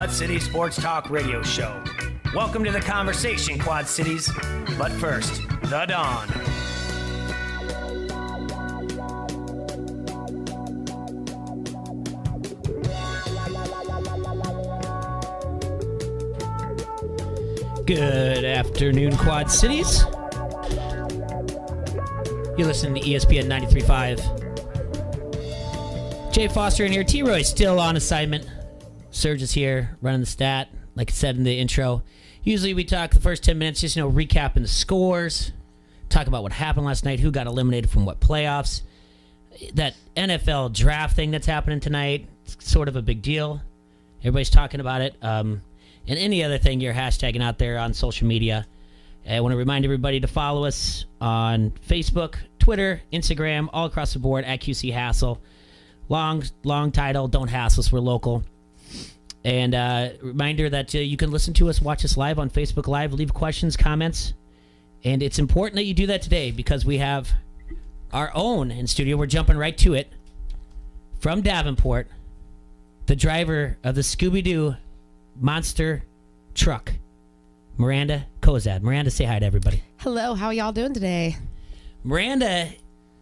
Quad City Sports Talk Radio Show. Welcome to the conversation, Quad Cities. But first, the Dawn. Good afternoon, Quad Cities. You're listening to ESPN 93.5. Jay Foster in here. T-Roy still on assignment. Serge is here running the stat, like I said in the intro. Usually we talk the first 10 minutes, just, recapping the scores, talk about what happened last night, who got eliminated from what playoffs. That NFL draft thing that's happening tonight, it's sort of a big deal. Everybody's talking about it. And any other thing you're hashtagging out there on social media. I want to remind everybody to follow us on Facebook, Twitter, Instagram, all across the board at QC Hassle. Long title, don't hassle us, we're local. And reminder that you can listen to us, watch us live on Facebook Live, leave questions, comments. And it's important that you do that today because we have our own in studio. We're jumping right to it. From Davenport, the driver of the Scooby-Doo monster truck, Miranda Kozad. Miranda, say hi to everybody. Hello, how are y'all doing today? Miranda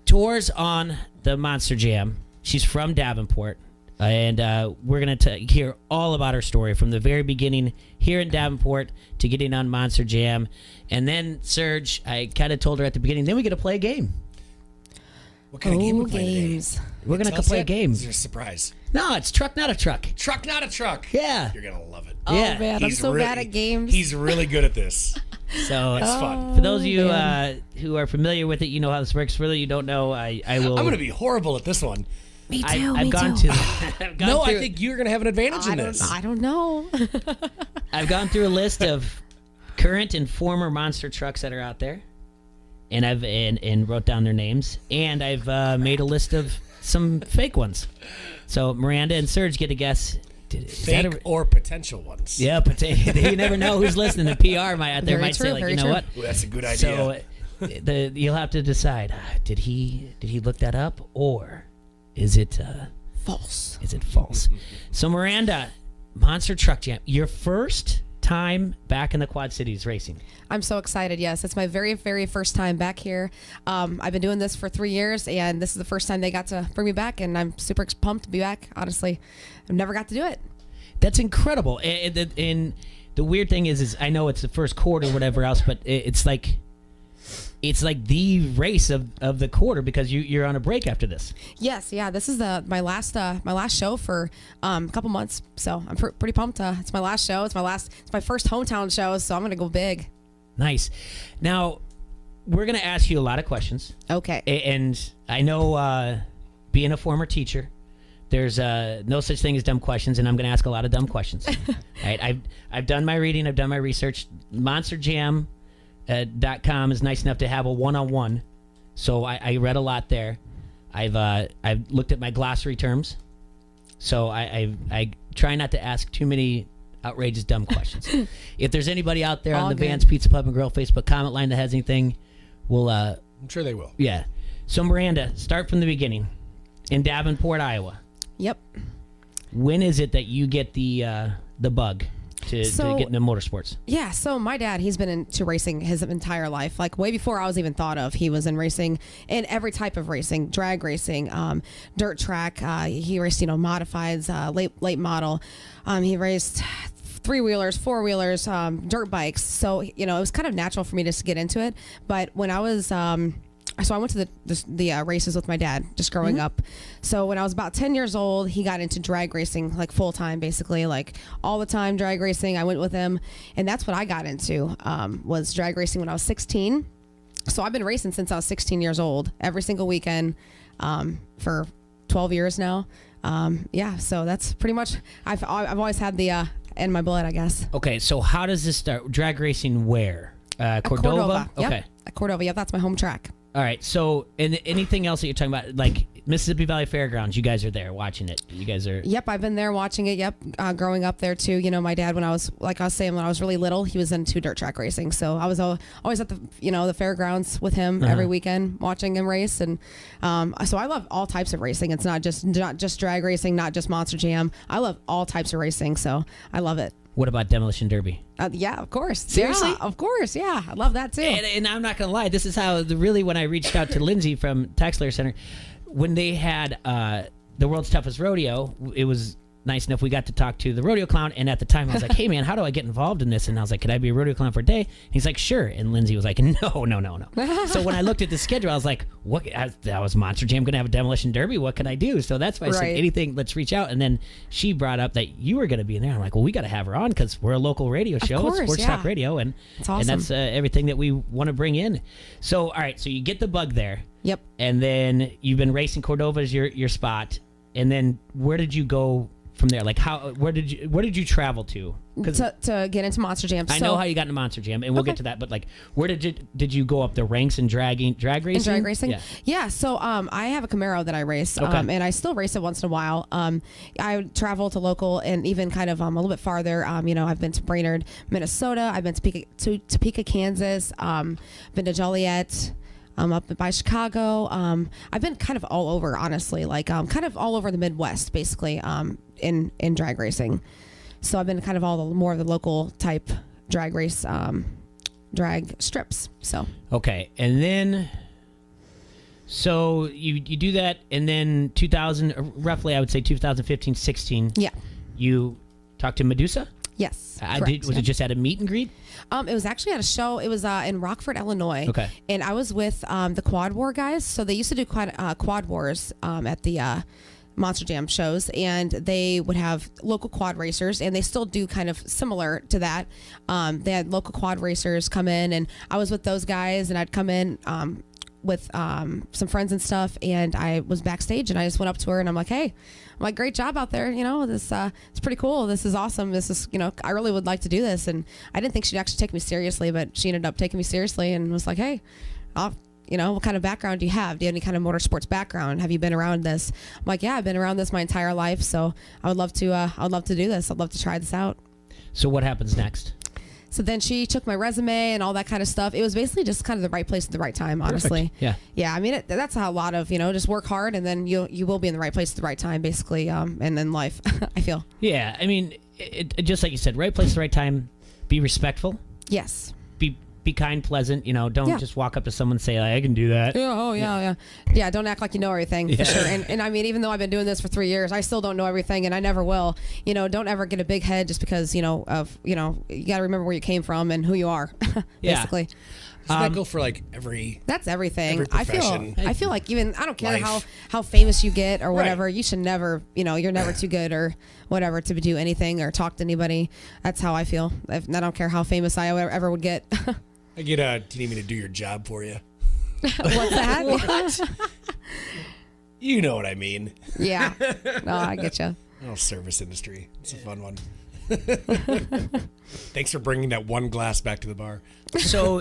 tours on the Monster Jam. She's from Davenport, and we're going to hear all about her story from the very beginning here in Davenport to getting on Monster Jam. And then, Serge, I kind of told her at the beginning, then we get to play a game. What kind of game we play today? We're going to play a game. Is there a surprise? No, it's Truck Not a Truck. Truck Not a Truck. Yeah. You're going to love it. Oh, Yeah. man, I'm so bad at games. He's really good at this. So It's fun. for those of you who are familiar with it, you know how this works. For those of you who don't know, I will. I'm going to be horrible at this one. Me too, I've me gone too. to. I've gone No, through, I think you're going to have an advantage in this. I don't know. I've gone through a list of current and former monster trucks that are out there, and I've and wrote down their names, and I've made a list of some fake ones. So Miranda and Serge get a guess. Fake or potential ones. Yeah, but you never know who's listening. The PR might out there Very might true, say, like, very you know true. what? Ooh, that's a good idea. So you'll have to decide. Did he look that up, or is it False. Is it false? So Miranda, Monster Truck Jam, your first time back in the Quad Cities racing. I'm so excited. Yes, it's my very, very first time back here. I've been doing this for 3 years, and this is the first time they got to bring me back, and I'm super pumped to be back. Honestly, I've never got to do it. That's incredible. And the weird thing is I know it's the first quarter, whatever else, but it's like the race of the quarter because you're on a break after this. Yes, yeah. This is my last show for a couple months, so I'm pretty pumped. It's my last show. It's my first hometown show, so I'm gonna go big. Nice. Now we're gonna ask you a lot of questions. Okay. And I know, being a former teacher, there's no such thing as dumb questions, and I'm gonna ask a lot of dumb questions. Right? I've done my reading. I've done my research. MonsterJam.com is nice enough to have a one-on-one, so I read a lot there. I've looked at my glossary terms, so I try not to ask too many outrageous dumb questions. If there's anybody out there on the Vans Pizza Pub and Grill Facebook comment line that has anything, we'll I'm sure they will. yeah. So Miranda, start from the beginning. In Davenport, Iowa. Yep. When is it that you get the bug to get into motorsports? Yeah, so my dad, he's been into racing his entire life. Like way before I was even thought of, he was in racing, in every type of racing, drag racing, dirt track. He raced, modifieds, late model. He raced 3-wheelers, 4-wheelers, dirt bikes. So, it was kind of natural for me just to get into it. But when I was... So I went to the races with my dad just growing up. So when I was about 10 years old, he got into drag racing, like full time, basically, like all the time drag racing. I went with him, and that's what I got into, was drag racing when I was 16. So I've been racing since I was 16 years old, every single weekend, for 12 years now. Yeah, so that's pretty much, I've always had the in my blood, I guess. Okay, so how does this start? Drag racing where? Cordova? Yep. Okay. At Cordova, yeah, that's my home track. All right, so and anything else that you're talking about, like Mississippi Valley Fairgrounds. You guys are there watching it. You guys are. Yep, I've been there watching it. Yep, growing up there too. You know, my dad, when I was saying, when I was really little, he was into dirt track racing. So I was always at the the fairgrounds with him every weekend, watching him race. And so I love all types of racing. It's not just drag racing, not just Monster Jam. I love all types of racing. So I love it. What about Demolition Derby? Yeah, of course. Seriously? Yeah, of course. Yeah, I love that too. And I'm not going to lie. This is how when I reached out to Lindsay from Tax Layer Center, when they had the World's Toughest Rodeo, it was nice enough we got to talk to the rodeo clown. And at the time, I was like, hey, man, how do I get involved in this? And I was like, could I be a rodeo clown for a day? And he's like, sure. And Lindsay was like, no. So when I looked at the schedule, I was like, what? That was Monster Jam going to have a Demolition Derby. What can I do? So that's why I said, anything, let's reach out. And then she brought up that you were going to be in there. I'm like, well, we got to have her on because we're a local radio show, Sports Talk Radio. And, it's awesome. And that's everything that we want to bring in. So, all right, so you get the bug there. Yep. And then you've been racing Cordova as your spot. And then where did you go from there? Like where did you travel to get into Monster Jam? I know how you got into Monster Jam, and we'll get to that. But like, where did you go up the ranks in drag racing? Drag racing, yeah. So I have a Camaro that I race, and I still race it once in a while. I travel to local and even kind of a little bit farther. I've been to Brainerd, Minnesota. I've been to Topeka, Kansas. Been to Joliet. Up by Chicago. I've been kind of all over, honestly, like kind of all over the Midwest, basically, in drag racing. So I've been kind of more of the local type drag race, drag strips. So okay, and then so you do that, and then 2000, roughly, I would say 2015, 16. Yeah, you talked to Medusa. Yes, was it just at a meet and greet? It was actually at a show. It was in Rockford, Illinois. Okay. And I was with the Quad War guys. So they used to do Quad Wars at the Monster Jam shows, and they would have local quad racers, and they still do kind of similar to that. They had local quad racers come in, and I was with those guys, and I'd come in with some friends and stuff, and I was backstage, and I just went up to her, and I'm like, hey, great job out there. This it's pretty cool. This is awesome. This is, I really would like to do this. And I didn't think she'd actually take me seriously, but she ended up taking me seriously and was like, hey, what kind of background do you have? Do you have any kind of motorsports background? Have you been around this? I'm like, yeah, I've been around this my entire life. So I would love to do this. I'd love to try this out. So what happens next? So then she took my resume and all that kind of stuff. It was basically just kind of the right place at the right time, honestly. Perfect. Yeah. I mean, that's how a lot of, just work hard, and then you will be in the right place at the right time, basically, and then life, I feel. Yeah. I mean, it just like you said, right place, right time, be respectful. Yes. Be kind, pleasant, don't just walk up to someone and say, I can do that. Yeah, don't act like you know everything, for sure. And I mean, even though I've been doing this for 3 years, I still don't know everything, and I never will. Don't ever get a big head just because, you got to remember where you came from and who you are, basically. Does that go for like every... That's everything. Every I feel like even, I don't care life. how famous you get or whatever, you should never, you're never too good or whatever to do anything or talk to anybody. That's how I feel. I don't care how famous I ever would get. Do you need me to do your job for you? What's that? What? You know what I mean. Yeah. No, I get you. Oh, service industry. It's a fun one. Thanks for bringing that one glass back to the bar. So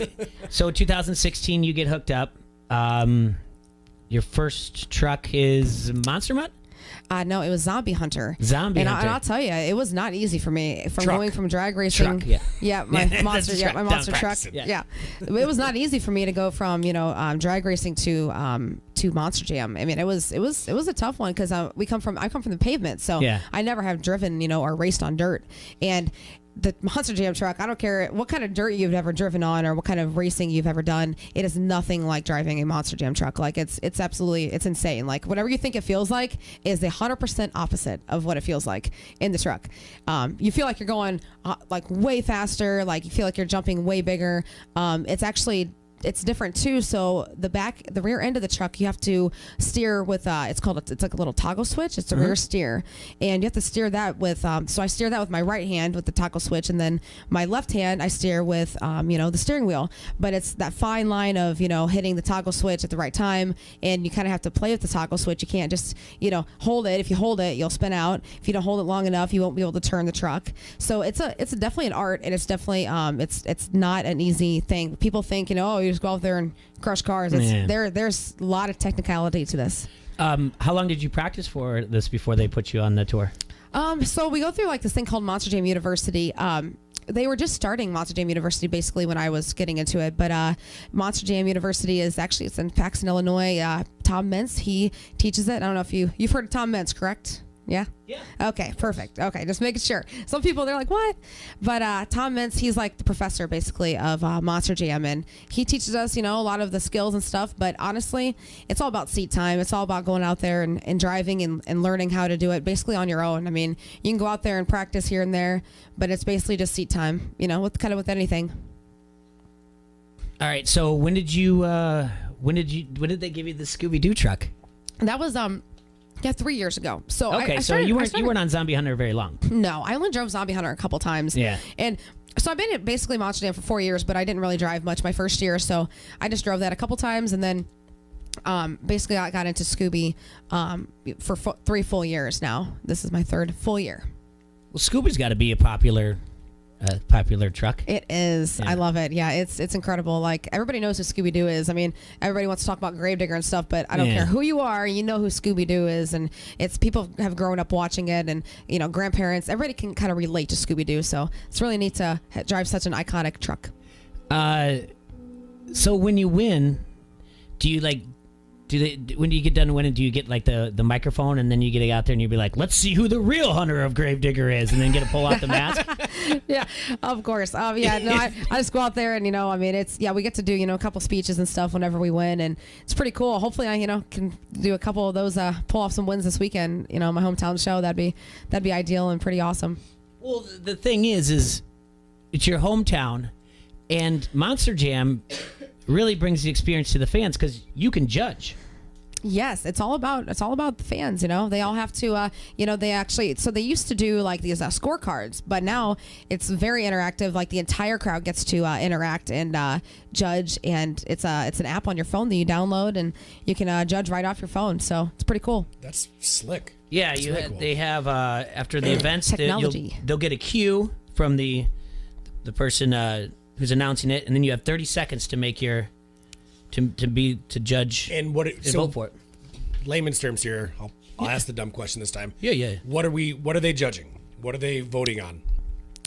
2016, you get hooked up. Your first truck is Monster Mutt? No, it was Zombie Hunter. Hunter. And I'll tell you, it was not easy for me Going from drag racing. My monster truck. Yeah. It was not easy for me to go from drag racing to Monster Jam. I mean, it was a tough one because I come from the pavement, so I never have driven or raced on dirt. And the Monster Jam truck, I don't care what kind of dirt you've ever driven on or what kind of racing you've ever done, it is nothing like driving a Monster Jam truck. Like it's insane. Like whatever you think it feels like is 100% opposite of what it feels like in the truck. You feel like you're going like way faster, like you feel like you're jumping way bigger. It's different too. So the rear end of the truck, you have to steer with it's like a little toggle switch. It's a rear steer, and you have to steer that with so I steer that with my right hand with the toggle switch, and then my left hand I steer with the steering wheel. But it's that fine line of hitting the toggle switch at the right time, and you kind of have to play with the toggle switch. You can't just hold it. If you hold it, you'll spin out. If you don't hold it long enough, you won't be able to turn the truck. So it's definitely an art, and it's definitely it's not an easy thing. People think you just go out there and crush cars. There's a lot of technicality to this. How long did you practice for this before they put you on the tour? So we go through like this thing called Monster Jam University. They were just starting Monster Jam University basically when I was getting into it. But Monster Jam University it's in Paxton, Illinois. Tom Mintz, he teaches it. I don't know if you've heard of Tom Mintz, correct? Yeah? Yeah. Okay, perfect. Okay, just making sure. Some people, they're like, what? But Tom Mintz, he's like the professor basically of Monster Jam, and he teaches us, a lot of the skills and stuff. But honestly, it's all about seat time. It's all about going out there and driving and learning how to do it basically on your own. I mean, you can go out there and practice here and there, but it's basically just seat time, with anything. All right, so when did they give you the Scooby-Doo truck? That was 3 years ago. So okay, so you weren't on Zombie Hunter very long. No, I only drove Zombie Hunter a couple times. Yeah. And so I've been at basically Monster Jam for 4 years, but I didn't really drive much my first year. So I just drove that a couple times, and then basically I got into Scooby for 3 full years now. This is my 3rd full year. Well, Scooby's got to be a popular truck. It is. Yeah. I love it. Yeah, it's incredible. Like, everybody knows who Scooby-Doo is. I mean, everybody wants to talk about Gravedigger and stuff, but I don't care who you are, you know who Scooby-Doo is, and it's people have grown up watching it, and grandparents, everybody can kind of relate to Scooby-Doo, so it's really neat to drive such an iconic truck. So when you win, do you when you get done winning, do you get like the microphone, and then you get out there and you be like, let's see who the real hunter of Gravedigger is, and then get to pull out the mask? Yeah, of course. I just go out there and, we get to do, a couple speeches and stuff whenever we win, and it's pretty cool. Hopefully I, can do a couple of those, pull off some wins this weekend, my hometown show. That'd be ideal and pretty awesome. Well, the thing is it's your hometown, and Monster Jam really brings the experience to the fans because you can judge. Yes, it's all about the fans. They all have to. They used to do like these scorecards, but now it's very interactive. Like, the entire crowd gets to interact and judge, and it's an app on your phone that you download, and you can judge right off your phone. So it's pretty cool. That's slick. Yeah, That's really cool. They have after the events, technology. they'll get a cue from the person who's announcing it, and then you have 30 seconds to make your to judge and vote for it. Layman's terms here. I'll ask the dumb question this time. Yeah. What are they judging? What are they voting on?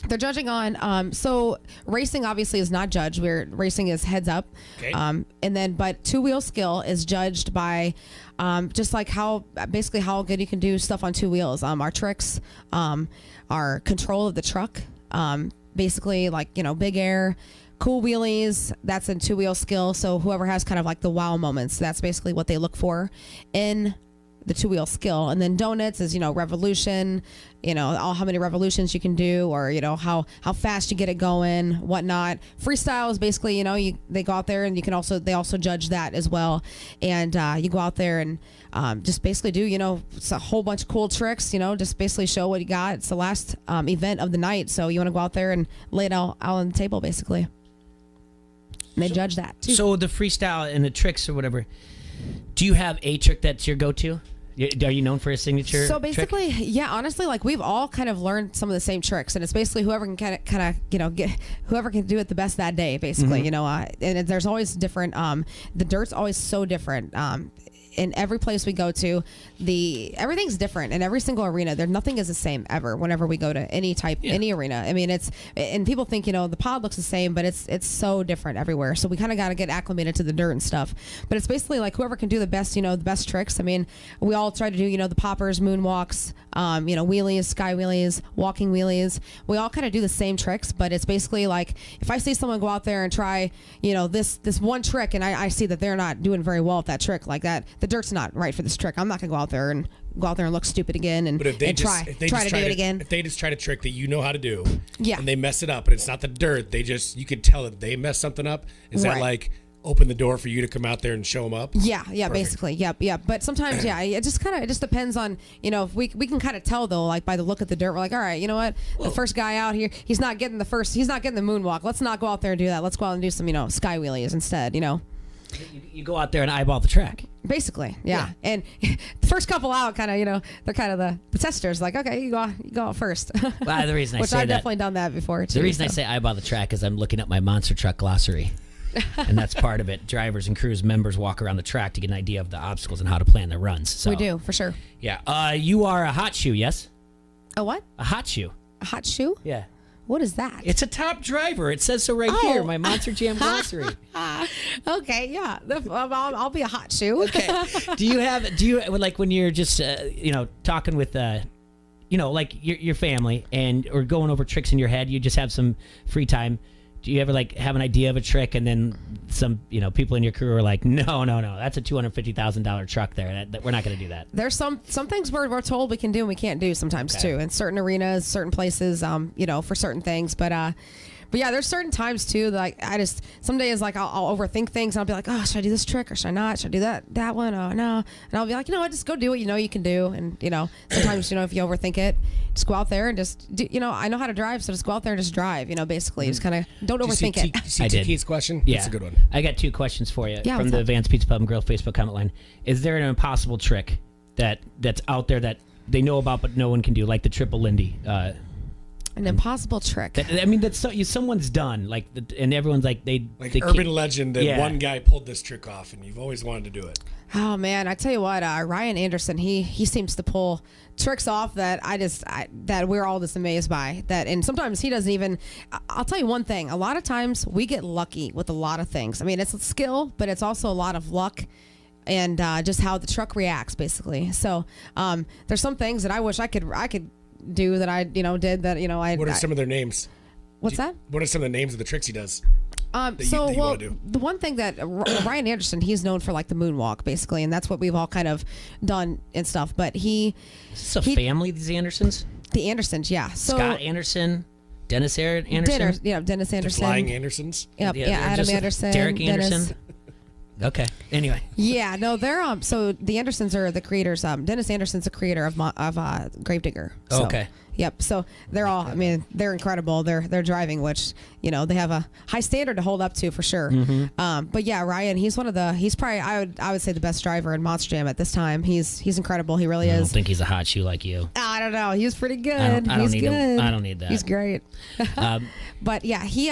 They're judging on so racing obviously is not judged. Racing is heads up. Okay. But 2-wheel skill is judged by just like how good you can do stuff on 2 wheels. Our tricks, our control of the truck, basically like, big air, cool wheelies, that's a 2-wheel skill. So whoever has kind of like the wow moments, that's basically what they look for in the 2-wheel skill. And then donuts is, revolution, how many revolutions you can do, or, how fast you get it going, whatnot. Freestyle is basically, they go out there and they also judge that as well. And you go out there and just basically do, it's a whole bunch of cool tricks, just basically show what you got. It's the last event of the night. So you want to go out there and lay it all out on the table, basically. And they judge that too. So the freestyle and the tricks or whatever, do you have a trick that's your go-to? Are you known for a signature So basically, trick? Yeah, honestly, like, we've all kind of learned some of the same tricks, and it's basically whoever can kind of get whoever can do it the best that day, basically. And there's always different. The dirt's always so different. In every place we go to, everything's different in every single arena. Nothing is the same ever. Whenever we go to any arena, I mean, and people think the pod looks the same, but it's so different everywhere. So we kind of got to get acclimated to the dirt and stuff. But it's basically like whoever can do the best tricks. I mean, we all try to do the poppers, moonwalks, wheelies, sky wheelies, walking wheelies. We all kind of do the same tricks, but it's basically like if I see someone go out there and try this one trick, and I see that they're not doing very well at that trick, like that. The dirt's not right for this trick. I'm not gonna go out there and look stupid again and try to do it again. If they just try to trick that how to do, yeah, and they mess it up, and it's not the dirt, you could tell that they messed something up. Is that right. Like open the door for you to come out there and show them up? Yeah, Perfect. Basically, yeah. But sometimes, it just depends on if we can kind of tell though, like by the look at the dirt, we're like, all right, you know what, the first guy out here, he's not getting the moonwalk. Let's not go out there and do that. Let's go out and do some sky wheelies instead. You go out there and eyeball the track. Basically, yeah. And the first couple out, kind of, they're kind of the testers. Like, okay, you go out first. Well, the reason I which say I've that, definitely done that before too. The reason I say eyeball the track is I'm looking at my monster truck glossary. and that's part of it. Drivers and crews members walk around the track to get an idea of the obstacles and how to plan their runs. So, We do, for sure. Yeah. You are a hot shoe, yes? A what? A hot shoe. A hot shoe? Yeah. What is that? It's a top driver. It says so right Oh. here, my Monster Jam glossary. Okay, yeah. I'll be a hot shoe. Okay. Do you like when you're just talking with like your family or going over tricks in your head, you just have some free time. Do you ever like have an idea of a trick and then some people in your crew are like, no, that's a $250,000 truck there. That we're not going to do that. There's some things we're told we can do and we can't do sometimes too, in certain arenas, certain places, for certain things. But yeah, there's certain times too that some days like I'll overthink things and I'll be like, oh, should I do this trick or should I not? Should I do that one? Oh no. And I'll be like, just go do what you can do. And sometimes if you overthink it, just go out there and just do, I know how to drive, so just go out there and just drive. Basically, just kind of don't overthink it. Did you see I did. Keith's question? Yeah, That's a good one. I got 2 questions for you Yeah, from what's the up? Vance Pizza Pub and Grill Facebook comment line. Is there an impossible trick that's out there that they know about but no one can do, like the triple Lindy? An impossible trick. That's someone's done and everyone's like they Urban can't- legend that Yeah. one guy pulled this trick off, and you've always wanted to do it. Oh man, I tell you what, Ryan Anderson, he seems to pull tricks off that that we're all just amazed by. And sometimes he doesn't even. I'll tell you one thing. A lot of times we get lucky with a lot of things. I mean, it's a skill, but it's also a lot of luck. And just how the truck reacts, basically. So there's some things that I wish I could do that I did that I. What are some of their names? What's that? What are some of the names of the tricks he does? that you wanna do? The one thing that Ryan Anderson, he's known for like the moonwalk, basically, and that's what we've all kind of done and stuff. But Is this a family, these Andersons? the Andersons, yeah. So Scott Anderson, Dennis Anderson? Dennis The Anderson. Flying Andersons. Yep, Yeah, yeah, they're Adam just Anderson. Derek Dennis. Anderson? Okay. Anyway. Yeah, no, they're so the Andersons are the creators. Dennis Anderson's a creator of Gravedigger. So, Okay. Yep. So they're all. I mean, they're incredible. They're driving, which they have a high standard to hold up to for sure. But yeah, Ryan, he's one of the. He's probably I would say the best driver in Monster Jam at this time. He's incredible. He really I don't is. think he's a hot shoe like you. I don't know. He's pretty good. I don't he's need good. him. I don't need that. He's great. But yeah, he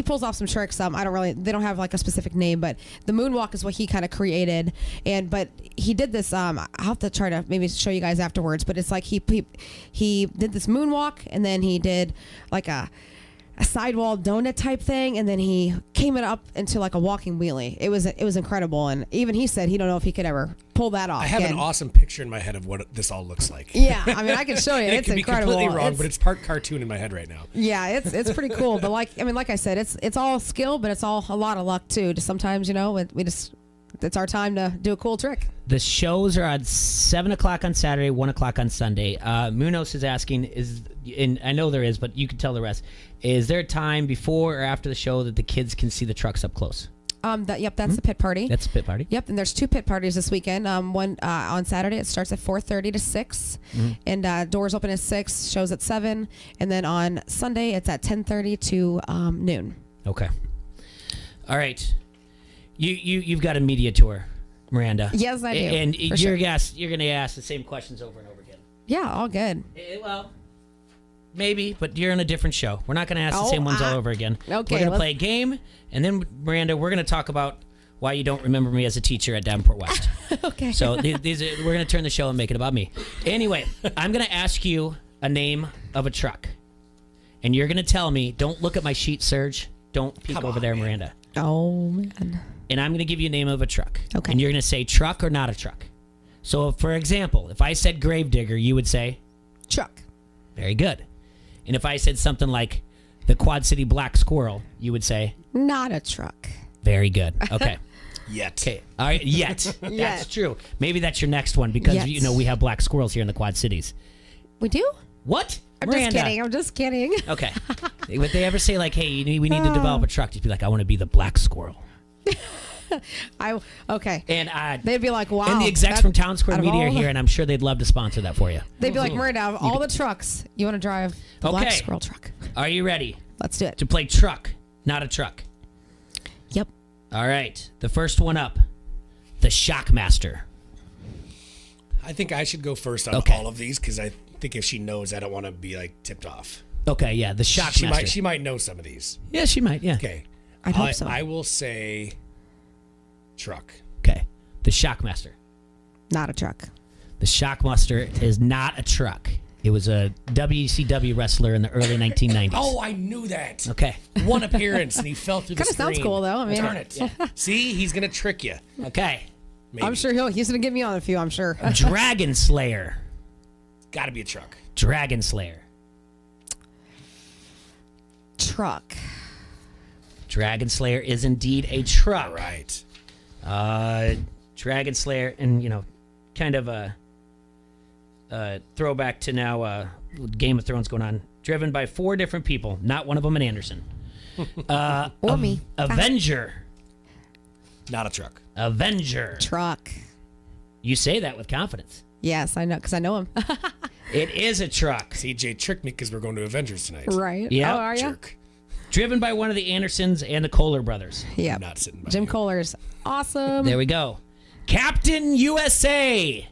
pulls off some tricks. They don't have like a specific name, but the moonwalk is what he kind of created. But he did this. I'll have to try to maybe show you guys afterwards. But it's like he did this moonwalk, and then he did like a sidewall donut type thing, and then he came it up into like a walking wheelie. It was incredible, and even he said he don't know if he could ever pull that off. I have again. an awesome picture in my head of what this all looks like. Yeah, I mean, I can show you. And It's it could incredible. be completely wrong, It's- but it's part cartoon in my head right now. Yeah, it's pretty cool. But like I said, it's all skill, but it's all a lot of luck too. Just sometimes, it's our time to do a cool trick. The shows are on 7 o'clock on Saturday, 1 o'clock on Sunday. Munoz is asking, and I know there is, but you can tell the rest. Is there a time before or after the show that the kids can see the trucks up close? That's the pit party. That's a pit party. Yep, and there's 2 pit parties this weekend. One on Saturday, it starts at 4:30 to 6, and doors open at 6, shows at 7, and then on Sunday it's at 10:30 to noon. Okay. All right. You've got a media tour, Miranda. Yes, I do, And for you're sure. going to ask the same questions over and over again. Yeah, all good. Well, maybe, but you're on a different show. We're not going to ask the Oh, same ones all over again. okay, We're going to let's- play a game, and then, Miranda, we're going to talk about why you don't remember me as a teacher at Davenport West. Okay. So we're going to turn the show and make it about me. Anyway, I'm going to ask you a name of a truck, and you're going to tell me, don't look at my sheet, Serge. Don't peek Come over on, there, man. Miranda. Oh man. And I'm going to give you a name of a truck. Okay. And you're going to say truck or not a truck. So, for example, if I said Gravedigger, you would say, Truck. very good. And if I said something like the Quad City Black Squirrel, you would say, Not a truck. very good. Okay. Yet. Okay. All right. Yet. Yet. That's true. Maybe that's your next one because, Yet. we have black squirrels here in the Quad Cities. We do? What? I'm Miranda. just kidding. Okay. Would they ever say, like, hey, we need to develop a truck? Just be like, I want to be the black squirrel. Okay. And They'd be like, wow. and the execs from Town Square out of Media are all here, the- and I'm sure they'd love to sponsor that for you. They'd be like, Miranda, out of all the trucks, you want to drive the black Okay. squirrel truck. Are you ready Let's do it. to play truck, not a truck? Yep. All right. The first one up, the Shockmaster. I think I should go first on Okay. all of these because I think if she knows, I don't want to be like tipped off. Okay, yeah, the Shockmaster. She might know some of these. Yeah, she might, yeah. Okay. I'd hope so. I will say truck. Okay. The Shockmaster. Not a truck. The Shockmaster is not a truck. It was a WCW wrestler in the early 1990s. Oh, I knew that. Okay. One appearance and he fell through the Kind of screen. sounds cool, though. I mean, Darn it. See, he's going to trick you. Okay. Maybe. I'm sure he's going to get me on a few, I'm sure. Dragon Slayer. Got to be a truck. Dragon Slayer. Truck. Dragon Slayer is indeed a truck. All right. Dragon Slayer, and kind of a throwback to now Game of Thrones going on. Driven by 4 different people, not one of them an Anderson. Or me. Avenger. Not a truck. Avenger. Truck. You say that with confidence. Yes, I know, because I know him. It is a truck. CJ tricked me because we're going to Avengers tonight. Right. Yeah. Oh, are you? Jerk. Driven by one of the Andersons and the Kohler brothers. Yeah. I'm not sitting by Jim you. Kohler's awesome. There we go. Captain USA.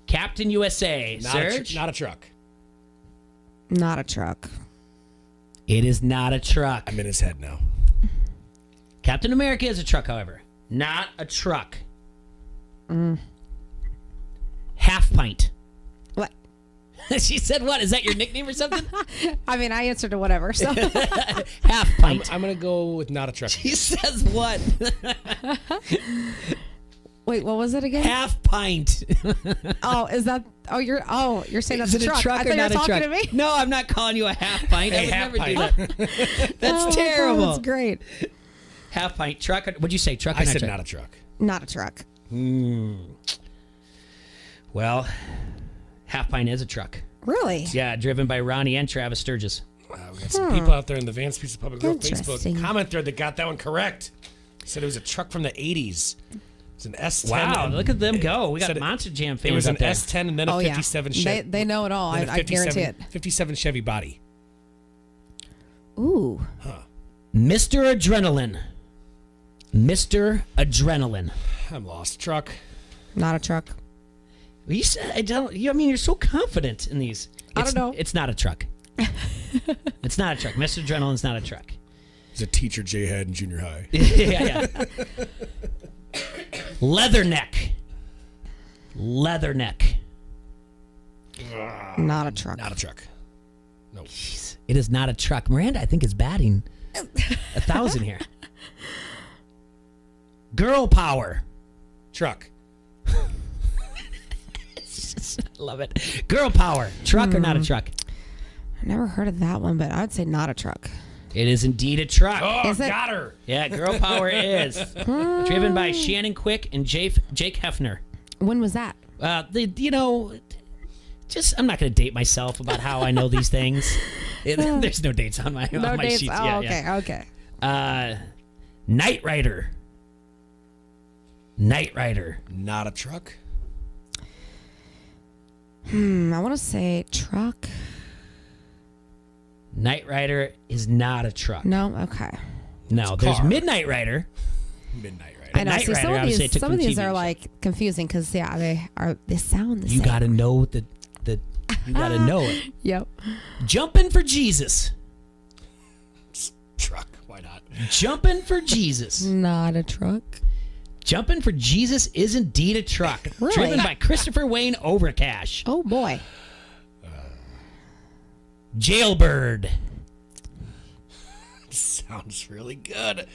Captain USA. Serge? Not a truck. Not a truck. It is not a truck. I'm in his head now. Captain America is a truck, however. Not a truck. Half pint. What? She said what? Is that your nickname or something? I mean, I answered to whatever. So Half pint. I'm going to go with not a truck. He says what? wait, what was it again? Half pint. Oh, is that? You're saying that's Is it a truck? I thought you were talking to me. No, I'm not calling you a half pint. I Hey, would half never do pint. that. That's Oh, my God, terrible. that's great. Half pint truck. What'd you say? Truck or I not said truck? not a truck. Not a truck. Well, half pint is a truck. Really? Yeah, driven by Ronnie and Travis Sturgis. We got some people out there in the Vance Pizza Public Grove Interesting. Facebook comment thread that got that one correct. Said it was a truck from the 80s. It's an S10. Wow, and look at them go. We got said Monster Jam It was fans an up there. S10 and then a Oh, yeah. 57 Chevy. They know it all. then a I guarantee it. 57 Chevy body. Ooh. Mr. Adrenaline. Mr. Adrenaline. I'm lost. Truck. Not a truck. You said I don't. I mean, you're so confident in these. I don't know. It's not a truck. It's not a truck. Mr. Adrenaline's not a truck. He's a teacher Jay had in junior high. Yeah. Leatherneck. Leatherneck. Not a truck. Not a truck. No. It is not a truck. Miranda, I think, is batting 1,000 here. Girl power. Truck. Love it. Girl power. Truck or not a truck? I never heard of that one, but I would say not a truck. It is indeed a truck. Oh, Is it? got her. Yeah, girl power is. Driven by Shannon Quick and Jake Hefner. When was that? Just I'm not going to date myself about how I know these things. There's no dates on my dates. sheets. Oh, Yeah, okay. Knight Rider. Knight Rider. Not a truck. I want to say truck. Knight Rider is not a truck. No. Okay. No, It's a there's car. Midnight Rider. Midnight Rider. I know. Knight See, Rider, some of I would say it these, took some from of these TV are shows. like confusing because they sound the same. You got to know the you got to know it. Yep. Jumping for Jesus. Truck. Why not? Jumping for Jesus. Not a truck. Jumping for Jesus is indeed a truck. Really? Driven by Christopher Wayne Overcash. Oh boy. Jailbird. Sounds really good.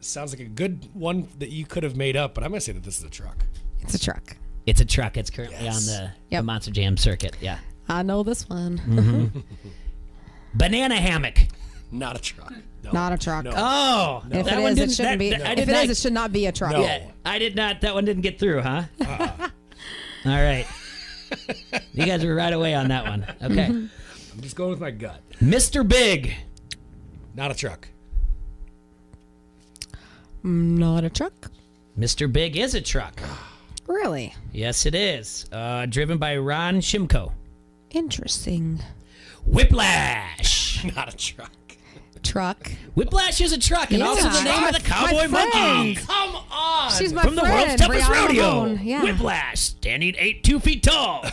Sounds like a good one that you could have made up, but I'm going to say that this is a truck. It's a truck. It's a truck. It's currently Yes. on the Yep. Monster Jam circuit. Yeah. I know this one. Banana hammock. Not a truck. No. Not a truck. No. Oh, If that it one is, didn't. it shouldn't be. I If did it not. is, it should not be a truck. No. Yeah, I did not. That one didn't get through, huh? All right. You guys were right away on that one. Okay. I'm just going with my gut. Mr. Big. Not a truck. Not a truck. Mr. Big is a truck. Really Yes, it is. Driven by Ron Shimko. interesting. Whiplash. Not a truck. Truck. Whiplash is a truck, and also the Yeah. name of the My cowboy monkey. friend. Come on. She's my From the friend. world's toughest Brianna rodeo. Ramon. Yeah. Whiplash, standing 2 feet tall.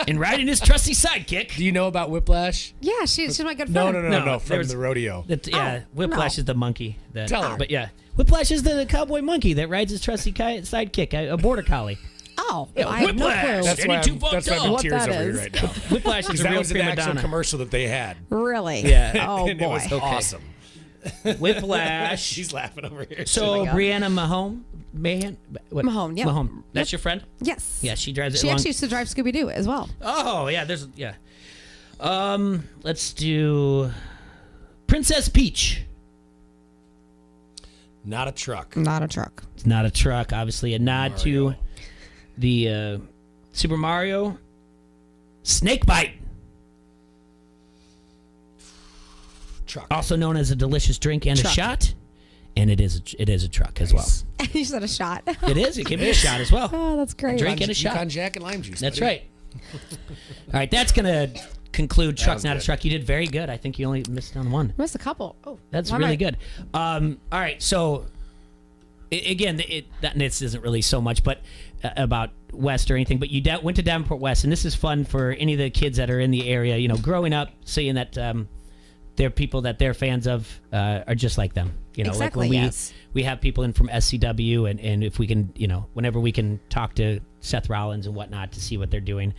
and riding his trusty sidekick. Do you know about Whiplash? Yeah, she's my good No, friend. no, from the rodeo. Whiplash no. is the monkey. That, Tell her. But yeah, Whiplash is the cowboy monkey that rides his trusty sidekick, a border collie. Oh, Yeah, I have no Whiplash. clue. That's why I'm in What tears that over here is. right now. Whiplash is Because a that real was an prima actual donna. commercial that they had. Really? Yeah. Oh And boy. it was awesome. Whiplash. She's laughing over here. So God. Brianna Mahone. Mahone, yeah. Mahone. That's your friend? Yes. Yeah, she drives it She along. actually used to drive Scooby Doo as well. Oh yeah, let's do Princess Peach. Not a truck. Not a truck. It's not a truck, obviously. A nod to Mario. the Super Mario Snake Bite, Truck. also known as a delicious drink and Truck. a shot. And it is a truck as well. You said a shot. It is. It can be a shot as well. Oh, that's great. Drink and a shot. Yukon Jack and lime juice. That's buddy. right. All right, that's gonna conclude Truck's was Not a good. Truck. You did very good. I think you only missed on one. Missed a couple. Oh, That's why am really I- good. All right, so again, this isn't really so much, but about West or anything. But you went to Davenport West, and this is fun for any of the kids that are in the area. You know, growing up, seeing that they're people that they're fans of are just like them. You know, Exactly, like when yes. we have people in from SCW, and if we can, you know, whenever we can talk to Seth Rollins and whatnot to see what they're doing,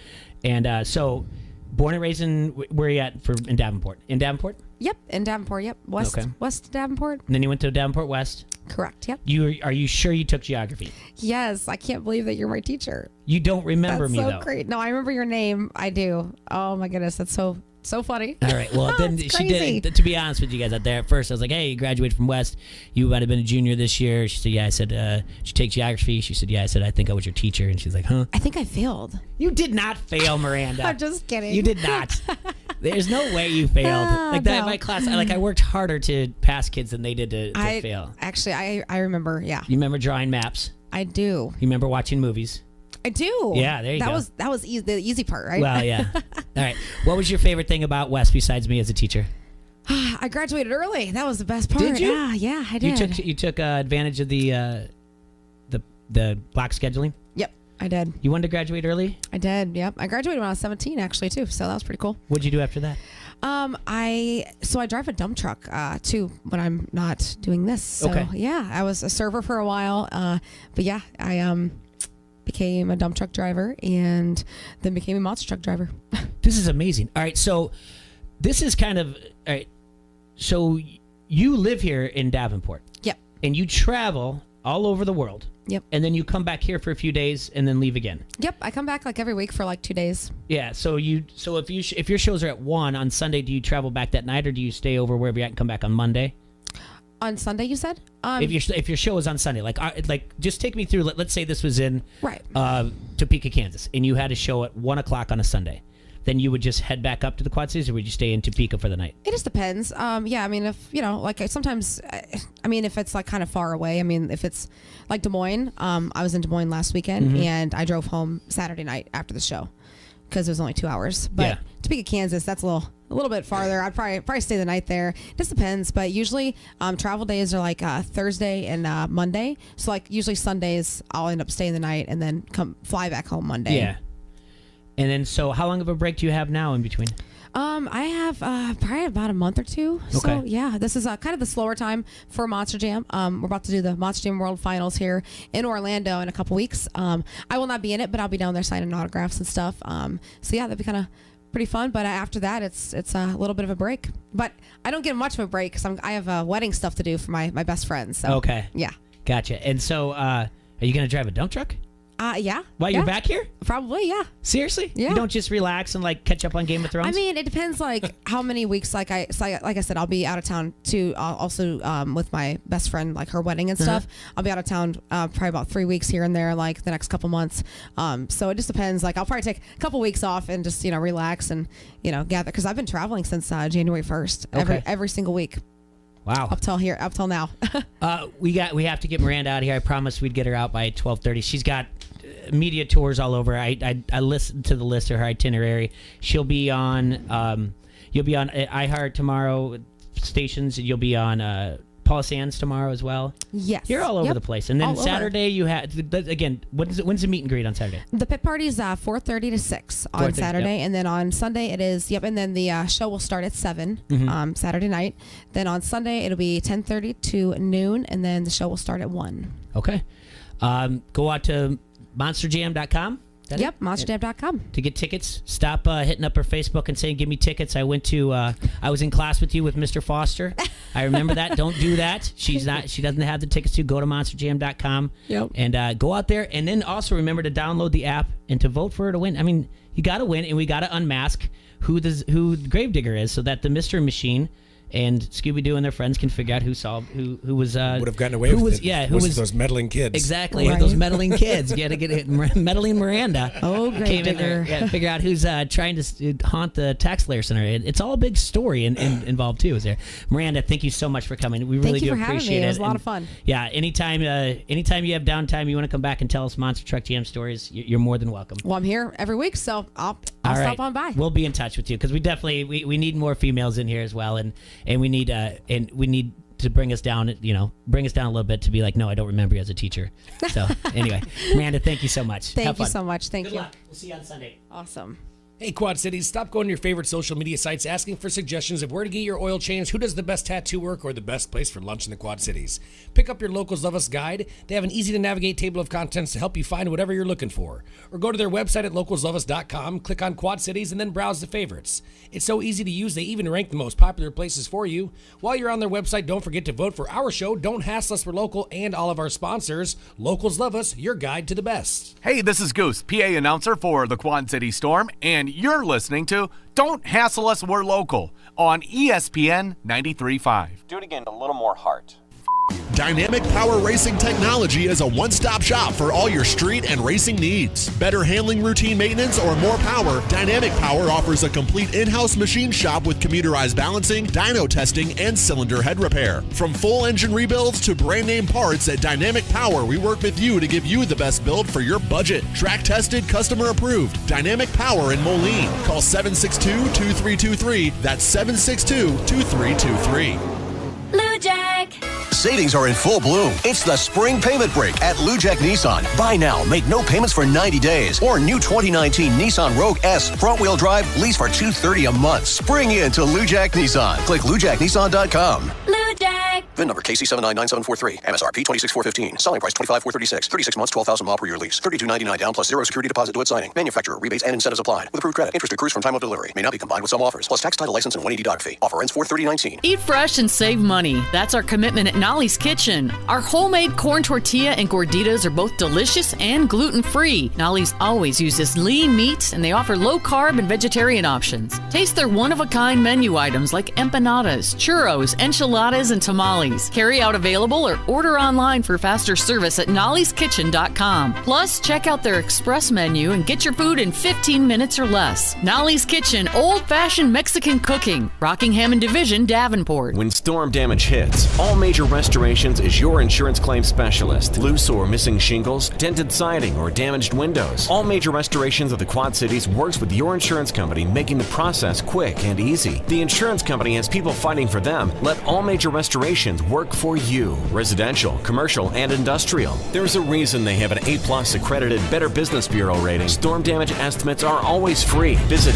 and so. Born and raised in where are you at in Davenport? In Davenport? Yep, in Davenport. Yep, West Davenport. And then you went to Davenport West. Correct. Yep. Are you sure you took geography? Yes, I can't believe that you're my teacher. You don't remember That's me so though. great. No, I remember your name. I do. Oh my goodness, that's so funny. All right. Well, then It's she crazy. did. To be honest with you guys out there, at first I was like, "Hey, you graduated from West. You might have been a junior this year." She said, "Yeah." I said, "Did you take geography?" She said, "Yeah." I said, "I think I was your teacher." And she's like, "Huh?" I think I failed. You did not fail, Miranda. I'm just kidding. You did not. There's no way you failed. Like that in no. my class. I worked harder to pass kids than they did to fail. Actually, I remember. Yeah, You remember drawing maps? I do. You remember watching movies? I do. Yeah, there you that go. That was the easy part, right? Well, yeah. All right. What was your favorite thing about West besides me as a teacher? I graduated early. That was the best part. Did you? Yeah, I did. You took advantage of the block scheduling. Yep, I did. You wanted to graduate early. I did. Yep, I graduated when I was 17, actually, too. So that was pretty cool. What'd you do after that? I drive a dump truck too when I'm not doing this. So, Okay. yeah, I was a server for a while. But yeah, I became a dump truck driver and then became a monster truck driver. This is amazing. All right, so this is kind of all right. So you live here in Davenport. Yep. And you travel all over the world. Yep. And then you come back here for a few days and then leave again. Yep. I come back like every week for like 2 days. Yeah. So if your shows are at 1 on Sunday, do you travel back that night or do you stay over wherever you're at and come back on Monday? On Sunday, you said? If your show is on Sunday, like just take me through. Let's say this was in Right. Topeka, Kansas, and you had a show at 1 o'clock on a Sunday. Then you would just head back up to the Quad Cities, or would you stay in Topeka for the night? It just depends. Yeah, I mean, if, you know, like sometimes, I mean, if it's like kind of far away, I mean, if it's like Des Moines, I was in Des Moines last weekend and I drove home Saturday night after the show because it was only 2 hours. But Yeah. Topeka, Kansas, that's a little bit farther. I'd probably stay the night there. It just depends. But usually travel days are like Thursday and Monday. So like usually Sundays, I'll end up staying the night and then fly back home Monday. Yeah. And then, so how long of a break do you have now in between? I have probably about a month or two. So Okay. yeah, this is kind of the slower time for Monster Jam. We're about to do the Monster Jam World Finals here in Orlando in a couple weeks. I will not be in it, but I'll be down there signing autographs and stuff. So yeah, that'd be kind of pretty fun. But after that, it's a little bit of a break. But I don't get much of a break because I have wedding stuff to do for my best friends. So Okay. yeah, Gotcha. And so, are you going to drive a dump truck yeah. while yeah. you're back here? Probably, yeah. Seriously? Yeah. You don't just relax and like catch up on Game of Thrones? I mean, it depends like how many weeks. Like I said, I'll be out of town too. Also with my best friend, like her wedding and stuff. I'll be out of town probably about 3 weeks here and there, like the next couple months. So it just depends. Like I'll probably take a couple weeks off and just relax and gather because I've been traveling since January 1st. Okay. Every single week Wow. up till now. We have to get Miranda out of here. I promised we'd get her out by 12:30. She's got media tours all over. I listened to the list of her itinerary. She'll be on you'll be on iHeart tomorrow stations. You'll be on Paula Sands tomorrow as well. Yes. You're all over Yep. the place. And then All over. Saturday you have, again, when's the meet and greet on Saturday? The pit party is 4:30 to 6 on 4:30, Saturday, yep. and then on Sunday it is and then the show will start at 7 Saturday night. Then on Sunday it'll be 10:30 to noon, and then the show will start at 1. Okay. Go out to monsterjam.com. Yep, monsterjam.com. To get tickets. Stop hitting up her Facebook and saying, give me tickets. I was in class with you with Mr. Foster. I remember that. Don't do that. She doesn't have the tickets to go to monsterjam.com. Yep. And go out there. And then also remember to download the app and to vote for her to win. I mean, you got to win, and we got to unmask who the Gravedigger is so that the Mystery Machine and Scooby-Doo and their friends can figure out who was would have gotten away with it. Yeah, who was those meddling kids? Exactly, Right. those meddling kids. You got to get it. Meddling Miranda. Oh, came in there. Gravedigger. Yeah, figure out who's trying to haunt the tax layer center. It's all a big story involved too. Is there, Miranda? Thank you so much for coming. We really Thank you do for having appreciate me. it. It was a lot And, of fun. Yeah, anytime you have downtime, you want to come back and tell us Monster Truck Jam stories, you're more than welcome. Well, I'm here every week, so I'll All right. stop on by. We'll be in touch with you because we definitely we need more females in here as well, and we need to bring us down a little bit to be like, no, I don't remember you as a teacher. So anyway, Miranda, thank you so much. Thank Have you fun. so much. Thank Good you. luck. We'll see you on Sunday. Awesome. Hey, Quad Cities, stop going to your favorite social media sites asking for suggestions of where to get your oil changed, who does the best tattoo work, or the best place for lunch in the Quad Cities. Pick up your Locals Love Us guide. They have an easy-to-navigate table of contents to help you find whatever you're looking for. Or go to their website at localsloveus.com, click on Quad Cities, and then browse the favorites. It's so easy to use, they even rank the most popular places for you. While you're on their website, don't forget to vote for our show, Don't Hassle Us, We're Local, and all of our sponsors. Locals Love Us, your guide to the best. Hey, this is Goose, PA announcer for the Quad City Storm, and you're listening to Don't Hassle Us, We're Local on ESPN 93.5. Do it again, a little more heart. Dynamic Power Racing Technology is a one-stop shop for all your street and racing needs. Better handling routine maintenance or more power, Dynamic Power offers a complete in-house machine shop with computerized balancing, dyno testing, and cylinder head repair. From full engine rebuilds to brand-name parts at Dynamic Power, we work with you to give you the best build for your budget. Track-tested, customer-approved. Dynamic Power in Moline. Call 762-2323. That's 762-2323. Blue Jack. Savings are in full bloom. It's the spring payment break at Lou Jack Nissan. Buy now, make no payments for 90 days. Or new 2019 Nissan Rogue S front-wheel drive, lease for $230 a month. Spring in to Lou Jack Nissan. Click LouJackNissan.com. Blue Jack. VIN number KC799743. MSRP $26,415. Selling price $25,436. 36 months, 12,000 mile per year lease. $32.99 down plus 0 security deposit due at signing. Manufacturer rebates and incentives applied. With approved credit. Interest accrues from time of delivery. May not be combined with some offers. Plus tax, title, license, and $180 doc fee. Offer ends 4/30/19. Eat fresh and save money. That's our commitment at Nolly's Kitchen. Our homemade corn tortilla and gorditas are both delicious and gluten-free. Nolly's always uses lean meats, and they offer low-carb and vegetarian options. Taste their one-of-a-kind menu items like empanadas, churros, enchiladas, and tamales. Carry out available or order online for faster service at nollyskitchen.com. Plus, check out their express menu and get your food in 15 minutes or less. Nolly's Kitchen, old-fashioned Mexican cooking. Rockingham and Division, Davenport. When storm damage hits, All Major Restorations is your insurance claim specialist. Loose or missing shingles, dented siding, or damaged windows. All Major Restorations of the Quad Cities works with your insurance company, making the process quick and easy. The insurance company has people fighting for them. Let All Major Restorations work for you. Residential, commercial, and industrial. There's a reason they have an A+ accredited Better Business Bureau rating. Storm damage estimates are always free. Visit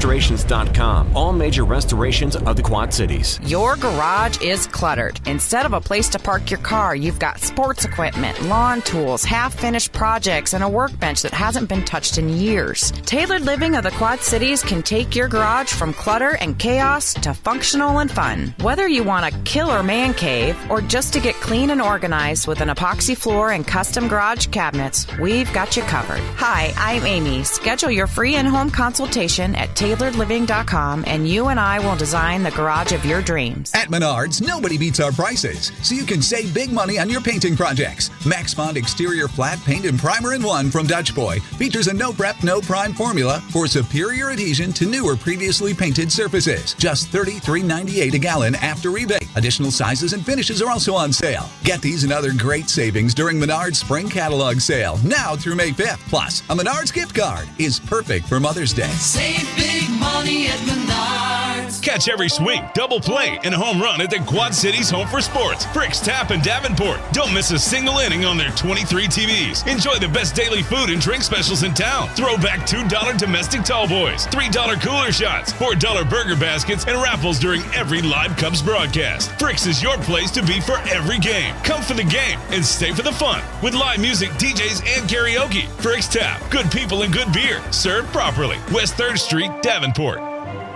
amrestorations.com. All Major Restorations of the Quad Cities. Your garage is cluttered. Instead of a place to park your car, you've got sports equipment, lawn tools, half-finished projects, and a workbench that hasn't been touched in years. Tailored Living of the Quad Cities can take your garage from clutter and chaos to functional and fun. Whether you want a killer man cave or just to get clean and organized with an epoxy floor and custom garage cabinets, we've got you covered. Hi, I'm Amy. Schedule your free in-home consultation at tailoredliving.com, and you and I will design the garage of your dreams. At Menards, nobody beats our prices, so you can save big money on your painting projects. Max Bond Exterior Flat Paint and Primer in One from Dutch Boy features a no prep, no prime formula for superior adhesion to new or previously painted surfaces. Just $33.98 a gallon after rebate. Additional sizes and finishes are also on sale. Get these and other great savings during Menards Spring Catalog Sale, now through May 5th. Plus, a Menards gift card is perfect for Mother's Day. Save big money at Menards. Catch every swing, double play, and home run at the Quad Cities Home for Sports. Frick's Tap in Davenport. Don't miss a single inning on their 23 TVs. Enjoy the best daily food and drink specials in town. Throwback $2 domestic tall boys, $3 cooler shots, $4 burger baskets, and raffles during every live Cubs broadcast. Frick's is your place to be for every game. Come for the game and stay for the fun with live music, DJs, and karaoke. Frick's Tap. Good people and good beer. Served properly. West 3rd Street, Davenport.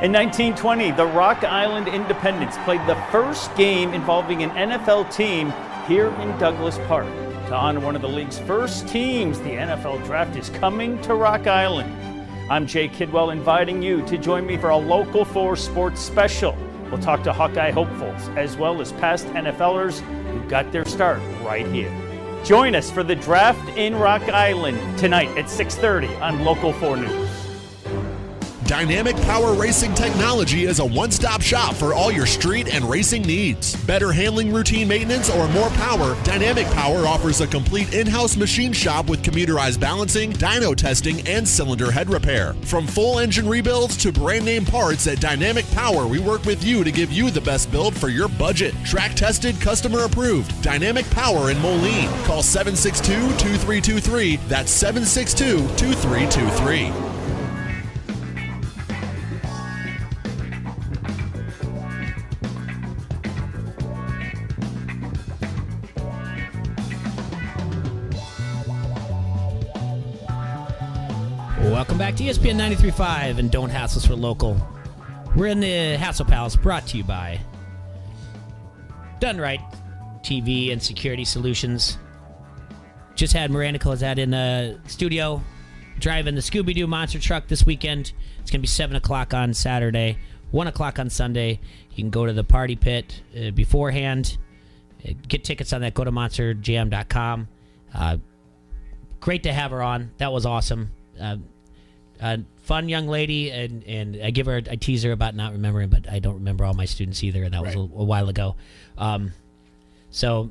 In 1920, the Rock Island Independents played the first game involving an NFL team here in Douglas Park. To honor one of the league's first teams, the NFL Draft is coming to Rock Island. I'm Jay Kidwell, inviting you to join me for a Local 4 Sports Special. We'll talk to Hawkeye hopefuls, as well as past NFLers who got their start right here. Join us for the Draft in Rock Island tonight at 6:30 on Local 4 News. Dynamic Power Racing Technology is a one-stop shop for all your street and racing needs. Better handling routine maintenance or more power, Dynamic Power offers a complete in-house machine shop with computerized balancing, dyno testing, and cylinder head repair. From full engine rebuilds to brand name parts, at Dynamic Power, we work with you to give you the best build for your budget. Track tested, customer approved. Dynamic Power in Moline. Call 762-2323. That's 762-2323. Welcome back to ESPN 93.5 and Don't Hassle Us for Local. We're in the Hassle Palace, brought to you by Done Right TV and Security Solutions. Just had Miranda Colzat in the studio driving the Scooby-Doo monster truck this weekend. It's going to be 7 o'clock on Saturday, 1 o'clock on Sunday. You can go to the party pit beforehand. Get tickets on that. Go to monsterjam.com. Great to have her on. That was awesome. Fun young lady, and I give her, I tease her about not remembering, but I don't remember all my students either, and that was a while ago. So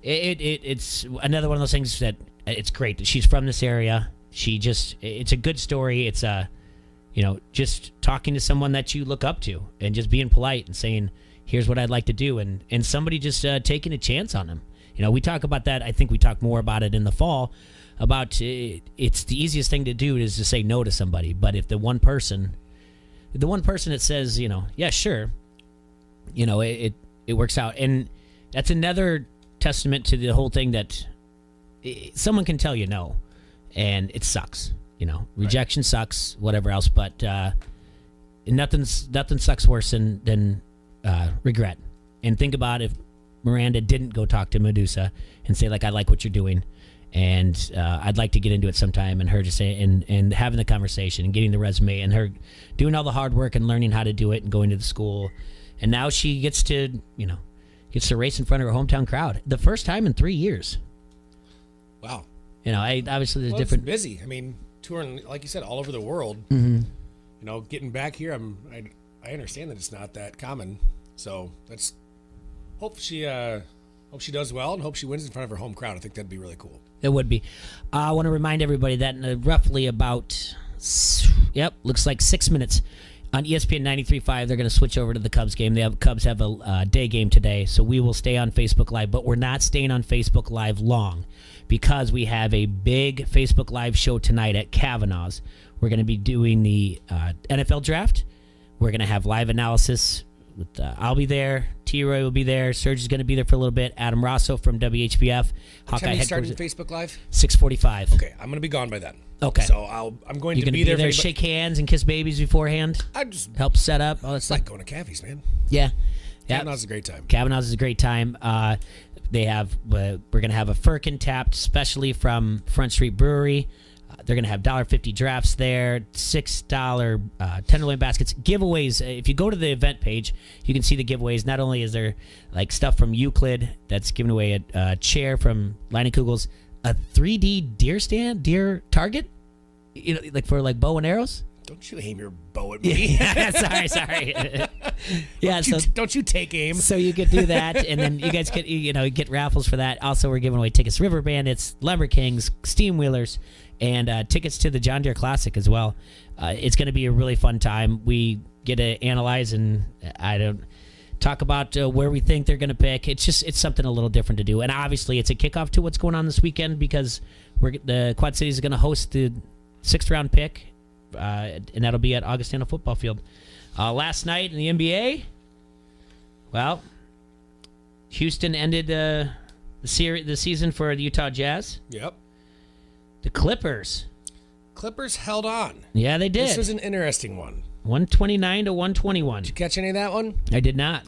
it's another one of those things that it's great that she's from this area. It's a good story. It's just talking to someone that you look up to and just being polite and saying, here's what I'd like to do, and somebody just taking a chance on them. We talk about that. I think we talk more about it in the fall. About it's the easiest thing to do is to say no to somebody, but if the one person that says, yeah, sure, it works out, and that's another testament to the whole thing that someone can tell you no, and it sucks, rejection sucks, whatever else, but nothing sucks worse than regret. And think about if Miranda didn't go talk to Medusa and say, like, I like what you're doing. And I'd like to get into it sometime, and her just saying and having the conversation and getting the resume, and her doing all the hard work and learning how to do it and going to the school, and now she gets to race in front of her hometown crowd the first time in 3 years. Wow. Obviously there's different. It's busy. I mean, touring, like you said, all over the world. Mm-hmm. Getting back here, I understand that it's not that common, so that's hope she does well, and hope she wins in front of her home crowd. I think that'd be really cool. It would be. I want to remind everybody that in roughly about, looks like 6 minutes on ESPN 93.5, they're going to switch over to the Cubs game. Cubs have a day game today, so we will stay on Facebook Live, but we're not staying on Facebook Live long because we have a big Facebook Live show tonight at Kavanaugh's. We're going to be doing the NFL draft. We're going to have live analysis. I'll be there. T-Roy will be there. Serge is going to be there for a little bit. Adam Rosso from WHBF. What time are you starting Facebook Live? 6:45. Okay, I'm going to be gone by then. Okay. So I'm going to be there. Shake hands and kiss babies beforehand. I just help set up. All that stuff. Like going to Cavies, man. Yeah. Kavanaugh's a great time. Kavanaugh's is a great time. They have. We're going to have a Firkin tapped, especially from Front Street Brewery. They're going to have $1.50 drafts there, $6 tenderloin baskets, giveaways. If you go to the event page, you can see the giveaways. Not only is there like stuff from Euclid that's giving away a chair from Leinie Kugels, a 3D deer target, like for like bow and arrows. Don't you aim your bow at me. Yeah, sorry. Yeah, don't you take aim. So you could do that, and then you guys get raffles for that. Also, we're giving away tickets to River Bandits, Lumber Kings, Steam Wheelers, and tickets to the John Deere Classic as well. It's going to be a really fun time. We get to analyze and I don't talk about where we think they're going to pick. It's something a little different to do. And obviously it's a kickoff to what's going on this weekend because the Quad Cities is going to host the 6th round pick, and that'll be at Augustana Football Field. Last night in the NBA, well, Houston ended the season for the Utah Jazz. Yep. The Clippers held on. Yeah, they did. This was an interesting one. 129 to 121. Did you catch any of that one? I did not.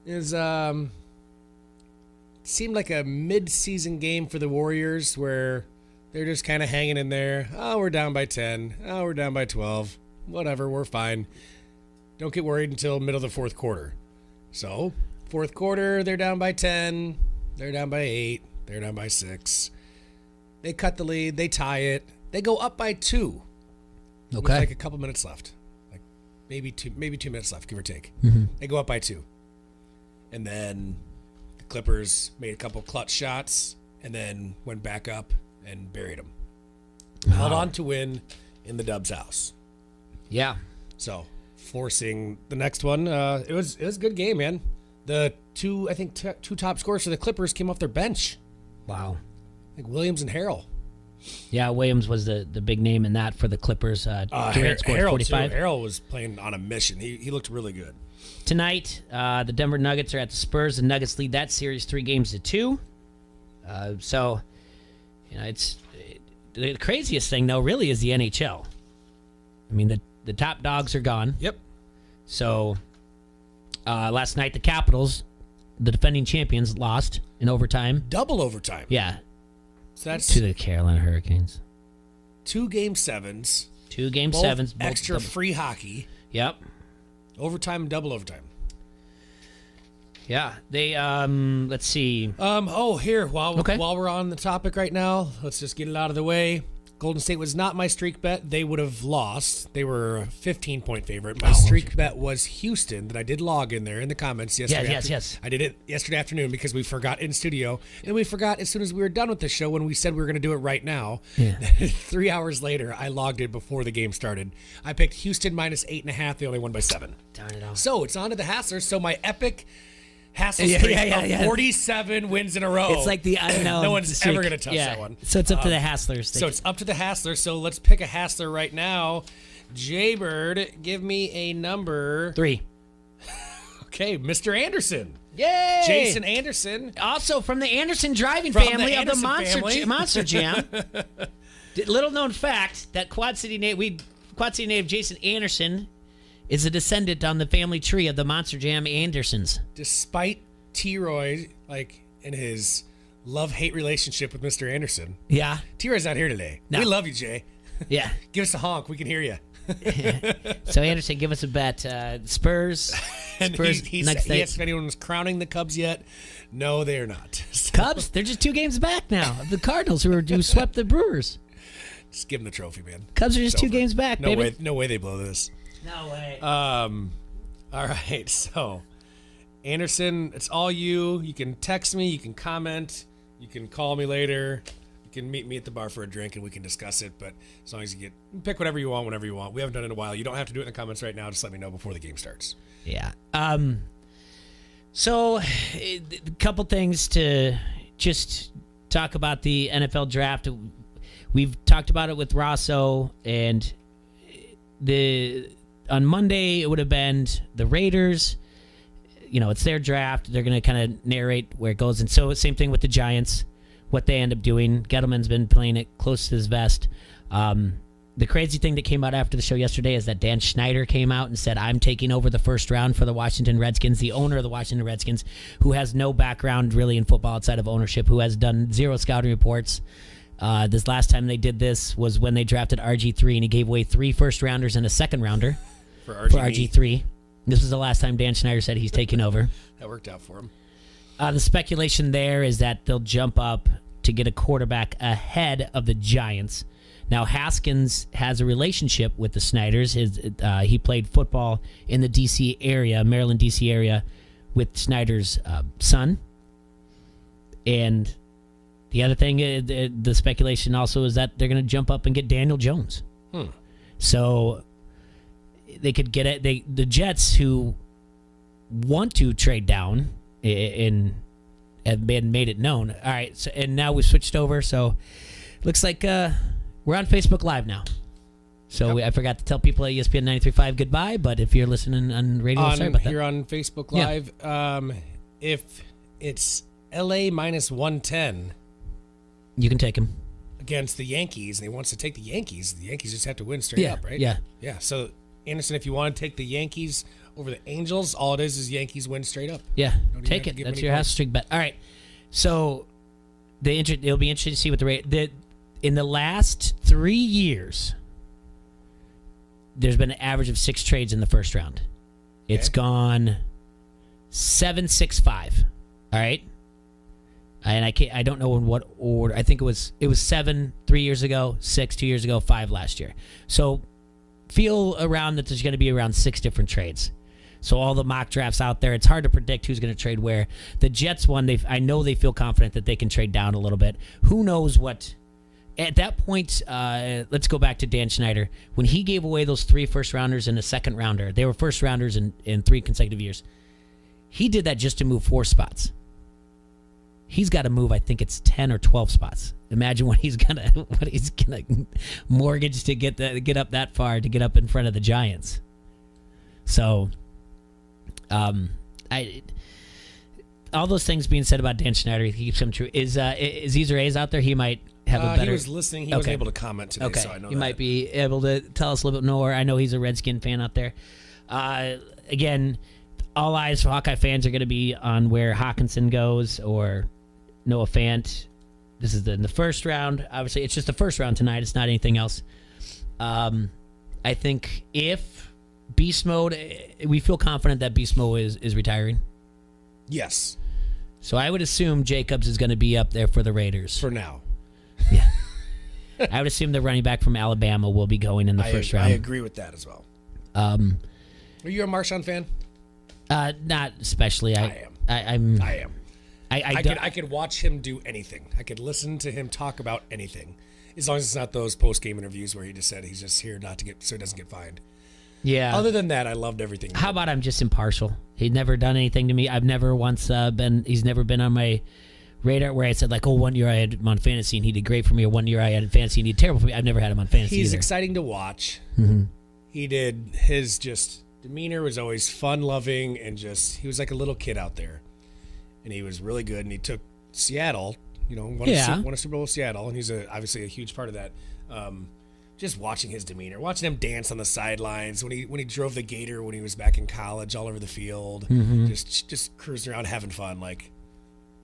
It was seemed like a mid-season game for the Warriors where they're just kind of hanging in there. Oh, we're down by 10. Oh, we're down by 12. Whatever, we're fine. Don't get worried until middle of the fourth quarter. So, fourth quarter, they're down by 10. They're down by 8. They're down by 6. They cut the lead. They tie it. They go up by 2. Okay. With like a couple minutes left. Like maybe 2 minutes left, give or take. Mm-hmm. They go up by 2. And then the Clippers made a couple clutch shots and then went back up and buried them. Wow. Held on to win in the Dubs house. Yeah. So, forcing the next one. It was a good game, man. The two top scorers for the Clippers came off their bench. Wow. I think Williams and Harrell. Yeah, Williams was the big name in that for the Clippers. Durant scored Harrell 45. too. Harrell was playing on a mission. He looked really good. Tonight, the Denver Nuggets are at the Spurs. The Nuggets lead that series 3-2. So, it's the craziest thing though. Really, is the NHL. I mean, the top dogs are gone. Yep. So, last night the Capitals, the defending champions, lost in overtime. Double overtime. Yeah. So that's to the Carolina Hurricanes. 2 Game 7s. 2 Game both 7s. Extra free hockey. Yep. Overtime and double overtime. Yeah. They let's see. Here, while we're on the topic right now, let's just get it out of the way. Golden State was not my streak bet. They would have lost. They were a 15-point favorite. My streak bet was Houston that I did log in there in the comments yesterday. Yes. I did it yesterday afternoon because we forgot in studio. And we forgot as soon as we were done with the show when we said we were going to do it right now. Yeah. 3 hours later, I logged in before the game started. I picked Houston minus 8.5. They only won by 7. Darn it all. So it's on to the Hasslers. So my epic Hassel streak of 47 wins in a row. It's like the unknown. No one's streak. ever going to touch that one. So it's up to the Hasslers. So it's up to the Hasslers. So let's pick a Hassler right now. Jaybird, give me a number. 3. Okay, Mr. Anderson. Yay! Jason Anderson. Also from the Anderson driving family of the Monster Jam. Little known fact that Quad City native Jason Anderson is a descendant on the family tree of the Monster Jam Andersons. Despite T-Roy, in his love-hate relationship with Mr. Anderson. Yeah. T-Roy's not here today. No. We love you, Jay. Yeah. Give us a honk. We can hear you. So, Anderson, give us a bet. Spurs. And he asked if anyone was crowning the Cubs yet. No, they're not. So, Cubs? They're just 2 games back now of the Cardinals who swept the Brewers. Just give them the trophy, man. Cubs are just 2 games back, baby. No way they blow this. No way. All right, so Anderson, it's all you. You can text me, you can comment, you can call me later, you can meet me at the bar for a drink and we can discuss it. But as long as you pick whatever you want, whenever you want. We haven't done it in a while. You don't have to do it in the comments right now. Just let me know before the game starts. Yeah. So a couple things to just talk about the NFL draft. We've talked about it with Rosso, and on Monday, it would have been the Raiders. It's their draft. They're going to kind of narrate where it goes. And so same thing with the Giants, what they end up doing. Gettleman's been playing it close to his vest. The crazy thing that came out after the show yesterday is that Dan Schneider came out and said, I'm taking over the first round for the Washington Redskins, the owner of the Washington Redskins, who has no background really in football outside of ownership, who has done 0 scouting reports. This last time they did this was when they drafted RG3, and he gave away 3 first-rounders and a second-rounder for RG3. This was the last time Dan Schneider said he's taking over. That worked out for him. The speculation there is that they'll jump up to get a quarterback ahead of the Giants. Now, Haskins has a relationship with the Snyders. He played football in the D.C. area, Maryland, D.C. area, with Snyder's son. And the other thing, the speculation also is that they're going to jump up and get Daniel Jones. So they could get it. The Jets, who want to trade down and have made it known. All right, so, and now we switched over, so looks like we're on Facebook Live now. So I forgot to tell people at ESPN 93.5 goodbye, but if you're listening on radio, sorry about that. Here on Facebook Live, if it's LA minus 110, you can take him against the Yankees, and he wants to take the Yankees just have to win straight up, right? Yeah. Yeah. So, Anderson, if you want to take the Yankees over the Angels, all it is Yankees win straight up. Yeah, take it. That's your house streak bet. All right. So, it'll be interesting to see what the rate. In the last 3 years, there's been an average of 6 trades in the first round. Okay. It's gone 7-6-5. All right. And I don't know in what order. I think it was 7 3 years ago, 6 2 years ago, 5 last year. So feel around that there's going to be around 6 different trades. So all the mock drafts out there, it's hard to predict who's going to trade where. The Jets one, I know they feel confident that they can trade down a little bit. Who knows what? At that point, let's go back to Dan Schneider. When he gave away those 3 first-rounders and a second-rounder, they were first-rounders in 3 consecutive years. He did that just to move 4 spots. He's got to move, I think it's 10 or 12 spots. Imagine what he's gonna mortgage to get up that far, to get up in front of the Giants. So, all those things being said about Dan Schneider, he keeps them true. Is Ezer A's out there? He might have a better. He was listening. He wasn't able to comment today, so I know he might be able to tell us a little bit more. I know he's a Redskin fan out there. Again, all eyes for Hawkeye fans are going to be on where Hawkinson goes or Noah Fant. This is in the first round. Obviously, it's just the first round tonight. It's not anything else. I think if Beast Mode, we feel confident that Beast Mode is retiring. Yes. So I would assume Jacobs is going to be up there for the Raiders. For now. Yeah. I would assume the running back from Alabama will be going in the first round. I agree with that as well. Are you a Marshawn fan? Not especially. I am. I could watch him do anything. I could listen to him talk about anything, as long as it's not those post-game interviews where he just said he's just here not to so he doesn't get fined. Yeah. Other than that, I loved everything. How about I'm just impartial? He's never done anything to me. I've never once he's never been on my radar where I said, like, 1 year I had him on fantasy and he did great for me, or 1 year I had him fantasy and he did terrible for me. I've never had him on fantasy He's either. exciting to watch. Mm-hmm. His demeanor was always fun-loving, and he was like a little kid out there. And he was really good, and he took Seattle, won a Super Bowl with Seattle, and he's obviously a huge part of that. Just watching his demeanor, watching him dance on the sidelines when he drove the Gator when he was back in college, all over the field, Mm-hmm. just cruising around having fun. Like,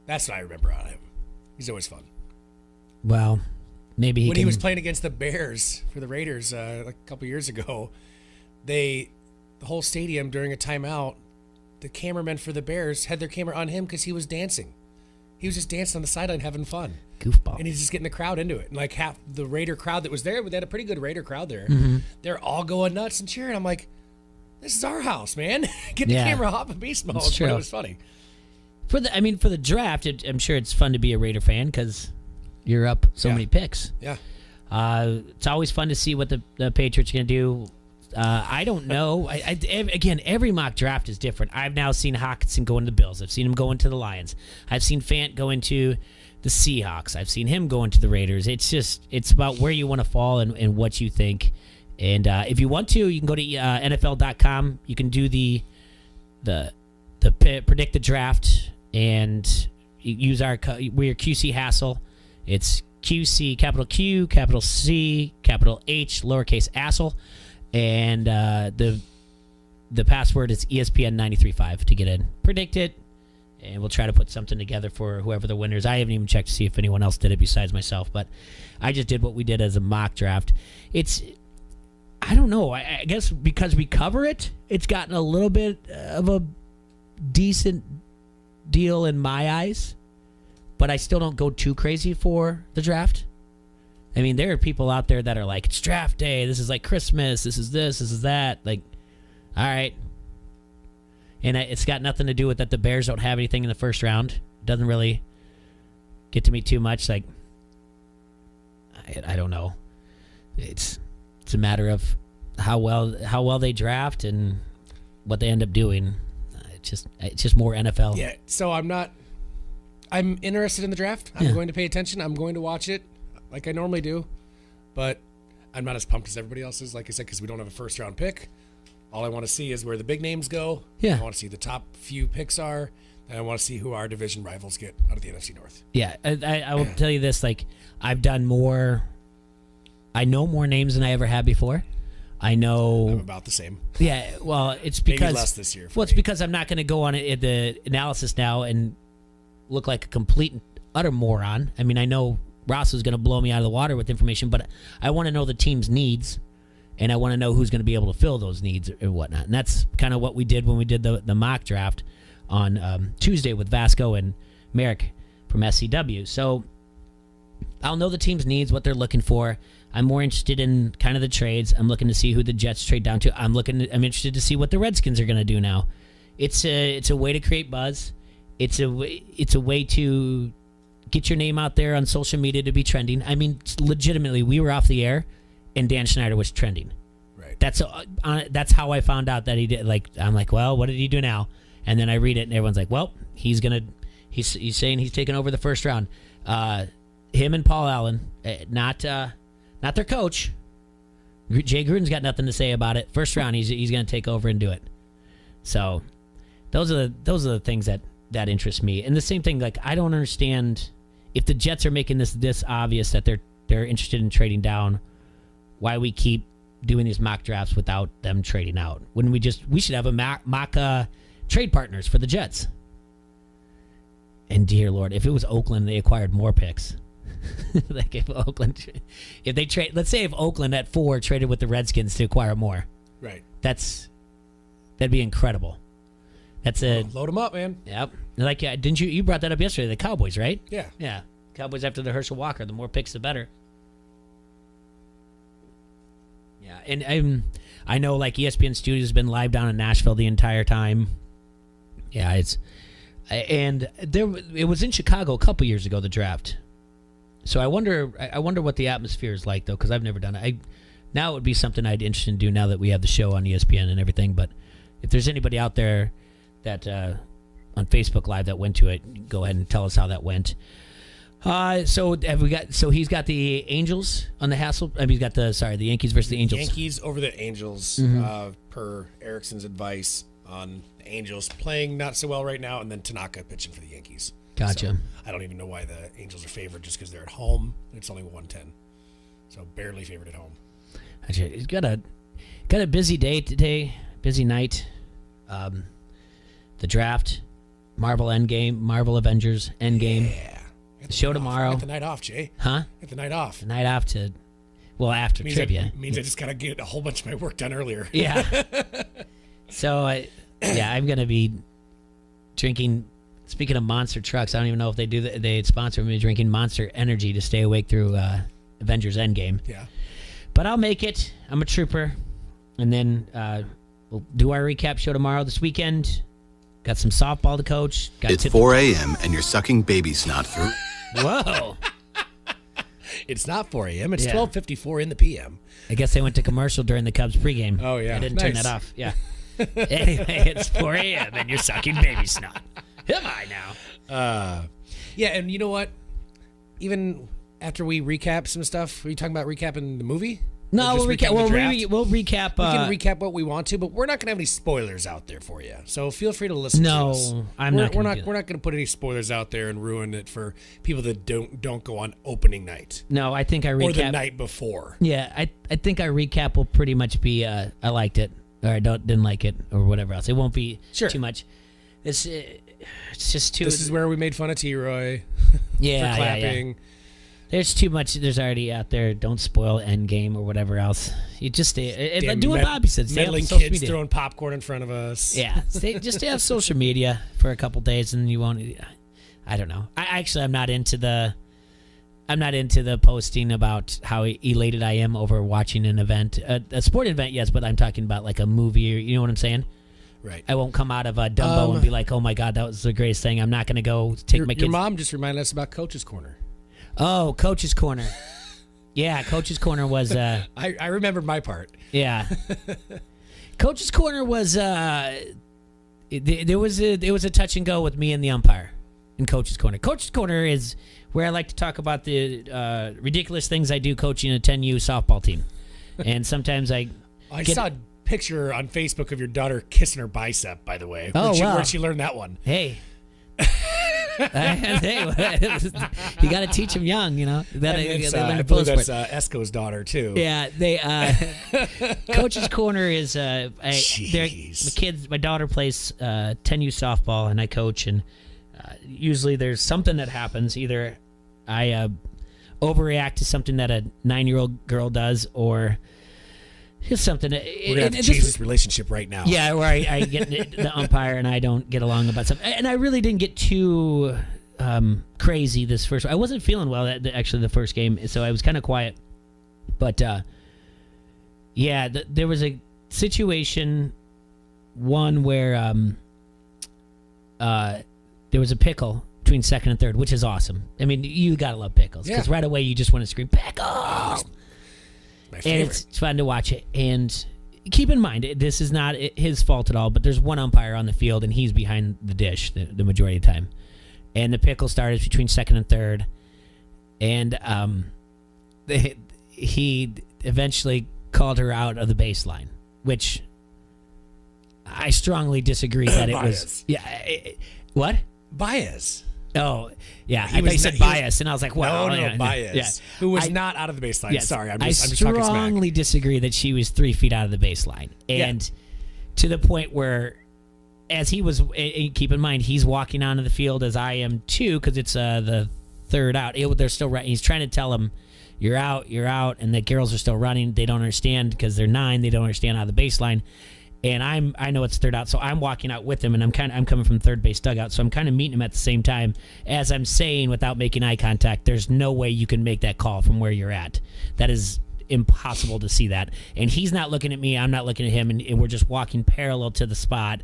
that's what I remember on him. He's always fun. Well, maybe he was playing against the Bears for the Raiders a couple years ago, the whole stadium during a timeout, the cameramen for the Bears had their camera on him because he was dancing. He was just dancing on the sideline having fun. Goofball. And he's just getting the crowd into it. And like half the Raider crowd that was there, they had a pretty good Raider crowd there. Mm-hmm. They're all going nuts and cheering. I'm like, this is our house, man. Get the camera off of Beast Mode. But it was funny. For the draft, I'm sure it's fun to be a Raider fan because you're up so many picks. Yeah. It's always fun to see what the Patriots are going to do. I don't know. Again, every mock draft is different. I've now seen Hawkinson go into the Bills. I've seen him go into the Lions. I've seen Fant go into the Seahawks. I've seen him go into the Raiders. It's about where you want to fall and what you think. And if you want to, you can go to NFL.com. You can do the predict the draft and use we're QC Hassle. It's QC, capital Q, capital C, capital H, lowercase Hassle. And the password is ESPN 93.5 to get in. Predict it, and we'll try to put something together for whoever the winners. I haven't even checked to see if anyone else did it besides myself, but I just did what we did as a mock draft. I don't know. I guess because we cover it, it's gotten a little bit of a decent deal in my eyes, but I still don't go too crazy for the draft. I mean, there are people out there that are like, it's draft day. This is like Christmas. This is that. Like, all right. And it's got nothing to do with that the Bears don't have anything in the first round. It doesn't really get to me too much. Like, I don't know. It's a matter of how well they draft and what they end up doing. It's just more NFL. Yeah. So I'm interested in the draft. I'm going to pay attention. I'm going to watch it like I normally do, but I'm not as pumped as everybody else is, like I said, because we don't have a first-round pick. All I want to see is where the big names go. Yeah. I want to see the top few picks are, and I want to see who our division rivals get out of the NFC North. Yeah, I will tell you this, like, I've done more, I know more names than I ever had before. I'm about the same. Yeah, well, it's because... Maybe less this year. Well, it's because I'm not going to go on the analysis now and look like a complete and utter moron. I mean, I know Ross is going to blow me out of the water with information, but I want to know the team's needs, and I want to know who's going to be able to fill those needs and whatnot. And that's kind of what we did when we did the mock draft on Tuesday with Vasco and Merrick from SCW. So I'll know the team's needs, what they're looking for. I'm more interested in kind of the trades. I'm looking to see who the Jets trade down to. I'm interested to see what the Redskins are going to do now. It's a way to create buzz. It's a way to get your name out there on social media to be trending. I mean, legitimately, we were off the air, and Dan Schneider was trending. Right. That's how I found out that he did. Like, I'm like, well, what did he do now? And then I read it, and everyone's like, well, he's saying he's taking over the first round. Him and Paul Allen, not their coach. Jay Gruden's got nothing to say about it. First round, he's going to take over and do it. So those are the things that interest me. And the same thing, like, I don't understand if the Jets are making this obvious that they're interested in trading down, why we keep doing these mock drafts without them trading out. When we should have a mock trade partners for the Jets. And dear Lord, if it was Oakland, they acquired more picks. Like if they trade, let's say if Oakland at 4 traded with the Redskins to acquire more. Right. That'd be incredible. Load them up, man. Yep. Like, didn't you brought that up yesterday? The Cowboys, right? Yeah. Yeah. Cowboys after the Herschel Walker. The more picks, the better. Yeah, and I know, like, ESPN Studios has been live down in Nashville the entire time. Yeah, it was in Chicago a couple years ago, the draft. So I wonder what the atmosphere is like, though, because I've never done it. Now it would be something I'd be interested in do now that we have the show on ESPN and everything. But if there's anybody out there that on Facebook Live that went to it, go ahead and tell us how that went. So he's got the Angels on the Hassel. I mean, he's got the Yankees versus the Angels. Yankees over the Angels, per Erickson's advice on the Angels playing not so well right now, and then Tanaka pitching for the Yankees. Gotcha. So I don't even know why the Angels are favored, just because they're at home. It's only 110, so barely favored at home. He's got a busy day today, busy night. The draft, Marvel Avengers Endgame. Yeah. The show tomorrow. Get the night off, Jay. Huh? Get the night off. The night off after trivia. Means I just gotta get a whole bunch of my work done earlier. Yeah. So I'm gonna be drinking. Speaking of Monster trucks, I don't even know if they do. They sponsor me drinking Monster Energy to stay awake through Avengers Endgame. Yeah. But I'll make it. I'm a trooper. And then we'll do our recap show tomorrow. This weekend, got some softball to coach. It's 4 a.m. and you're sucking baby snot through. Whoa. It's not 4 a.m. It's 12:54 in the p.m. I guess they went to commercial during the Cubs pregame. Oh, yeah. I didn't turn that off. Yeah. Anyway, it's 4 a.m. and you're sucking baby snot. Am I now? Yeah, and you know what? Even after we recap some stuff, are you talking about recapping the movie? No, we'll recap. We'll recap. We can recap what we want to, but we're not going to have any spoilers out there for you. So feel free to listen. to us. No, We're not going to put any spoilers out there and ruin it for people that don't go on opening night. No, I think I recap. Or the night before. Yeah, I think our recap will pretty much be I liked it, or I didn't like it, or whatever else. It won't be too much. It's just too. This is where we made fun of T-Roy. Yeah, for clapping. Yeah. There's too much. There's already out there. Don't spoil Endgame or whatever else. You just stay. Do what Bobby said. Stay meddling on social kids media. throwing popcorn in front of us. Yeah, stay off social media for a couple days, and you won't. I don't know. I'm not into the. I'm not into the posting about how elated I am over watching an event, a sporting event. Yes, but I'm talking about like a movie. Or, you know what I'm saying? Right. I won't come out of Dumbo and be like, "Oh my God, that was the greatest thing." I'm not going to go take my kids. Your mom just reminded us about Coach's Corner. Oh, Coach's Corner. Yeah, Coach's Corner was. I remembered my part. Yeah. Coach's Corner was. There was a touch and go with me and the umpire in Coach's Corner. Coach's Corner is where I like to talk about the ridiculous things I do coaching a 10U softball team, and sometimes I saw a picture on Facebook of your daughter kissing her bicep. By the way, wow. Where'd she learn that one? Hey. Hey, you got to teach them young, you know. I believe that's Esco's daughter too. Yeah, Coach's Corner is my daughter plays 10U softball, and I coach, and usually there's something that happens. Either I overreact to something that a 9-year-old girl does, or just something. We're gonna have to change this relationship right now. Yeah, where I get the umpire and I don't get along about something. And I really didn't get too crazy this first. I wasn't feeling well actually the first game, so I was kind of quiet. But there was a situation, one where there was a pickle between second and third, which is awesome. I mean, you gotta love pickles because right away you just want to scream pickles. And it's fun to watch it. And keep in mind, this is not his fault at all, but there's one umpire on the field, and he's behind the dish the majority of the time. And the pickle started between second and third. And he eventually called her out of the baseline, which I strongly disagree that it was. Yeah. What? Baez. Oh, yeah. I thought you said bias, and I was like, wow. No, Baez. Yeah. Who was not out of the baseline. Yes, Sorry, I'm I just talking smack. strongly disagree that she was 3 feet out of the baseline. And to the point where, as he was, keep in mind, he's walking onto the field as I am too, because it's the third out. They're still running. He's trying to tell him, you're out, and the girls are still running. They don't understand because they're 9. They don't understand out of the baseline. And I know it's third out, so I'm walking out with him, and I'm coming from third base dugout, so I'm kind of meeting him at the same time as I'm saying, without making eye contact, there's no way you can make that call from where you're at. That is impossible to see that. And he's not looking at me, I'm not looking at him, and we're just walking parallel to the spot.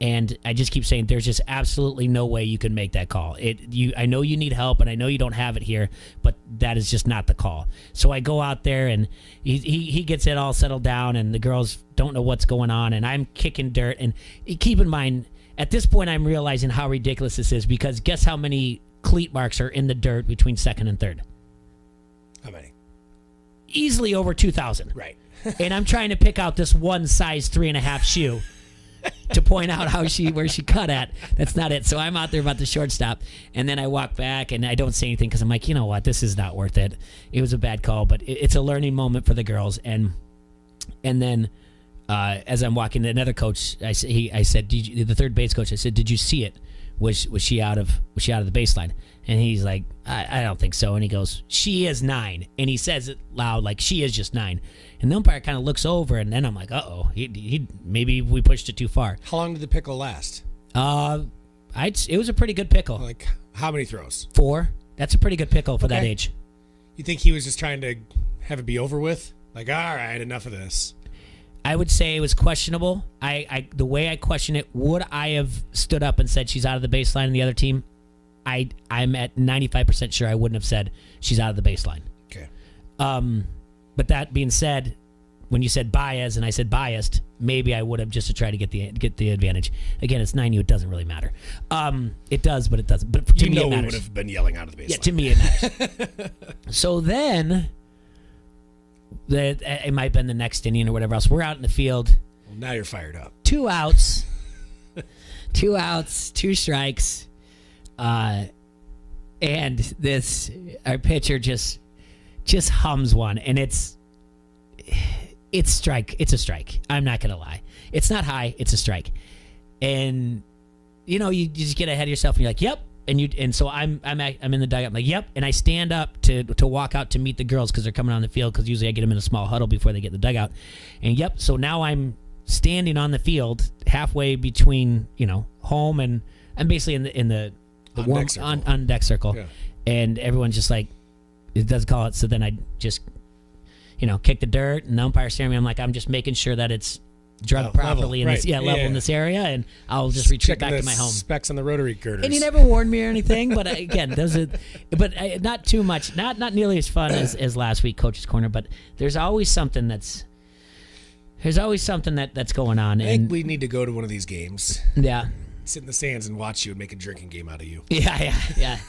And I just keep saying, there's just absolutely no way you can make that call. I know you need help, and I know you don't have it here, but that is just not the call. So I go out there, and he gets it all settled down, and the girls don't know what's going on, and I'm kicking dirt. And keep in mind, at this point, I'm realizing how ridiculous this is, because guess how many cleat marks are in the dirt between second and third? How many? Easily over 2,000. Right. And I'm trying to pick out this one size 3.5 shoe to point out where she cut at. That's not it. So I'm out there about the shortstop, and then I walk back, and I don't say anything because I'm like, you know what, this is not worth it. It was a bad call, but it's a learning moment for the girls. And then as I'm walking, another coach, I said, the third base coach, I said, did you see it? Was she out of the baseline? And he's like, I don't think so. And he goes, she is 9. And he says it loud, like, she is just 9. And the umpire kind of looks over, and then I'm like, uh-oh, he maybe we pushed it too far. How long did the pickle last? It was a pretty good pickle. Like, how many throws? 4. That's a pretty good pickle for that age. You think he was just trying to have it be over with? Like, all right, enough of this. I would say it was questionable. The way I question it, would I have stood up and said she's out of the baseline in the other team? I'm at 95% sure I wouldn't have said she's out of the baseline. Okay. But that being said, when you said Baez and I said biased, maybe I would have just to try to get the advantage. Again, it's 9U. It doesn't really matter. It does, but it doesn't. But to me, it matters. We would have been yelling out of the baseline. Yeah, to me, it matters. So then, it might have been the next inning or whatever else. We're out in the field. Well, now you're fired up. 2 outs. 2 outs, 2 strikes. And our pitcher just hums one, and it's strike. It's a strike. I'm not gonna lie. It's not high. It's a strike. And you just get ahead of yourself, and you're like, yep. And so I'm in the dugout. I'm like, yep. And I stand up to walk out to meet the girls because they're coming on the field. Because usually I get them in a small huddle before they get in the dugout. And yep. So now I'm standing on the field halfway between home and I'm basically in the on deck circle. Yeah. And everyone's just like, it does call it. So then I just kick the dirt, and the umpire's staring at me. I'm like, I'm just making sure that it's drug properly in this level in this area, and I'll just retreat back to my home. Specs on the rotary girders. And he never warned me or anything, but again, not too much, not nearly as fun as last week, Coach's Corner. But there's always something that's going on. I think we need to go to one of these games. Yeah, sit in the stands and watch you and make a drinking game out of you. Yeah.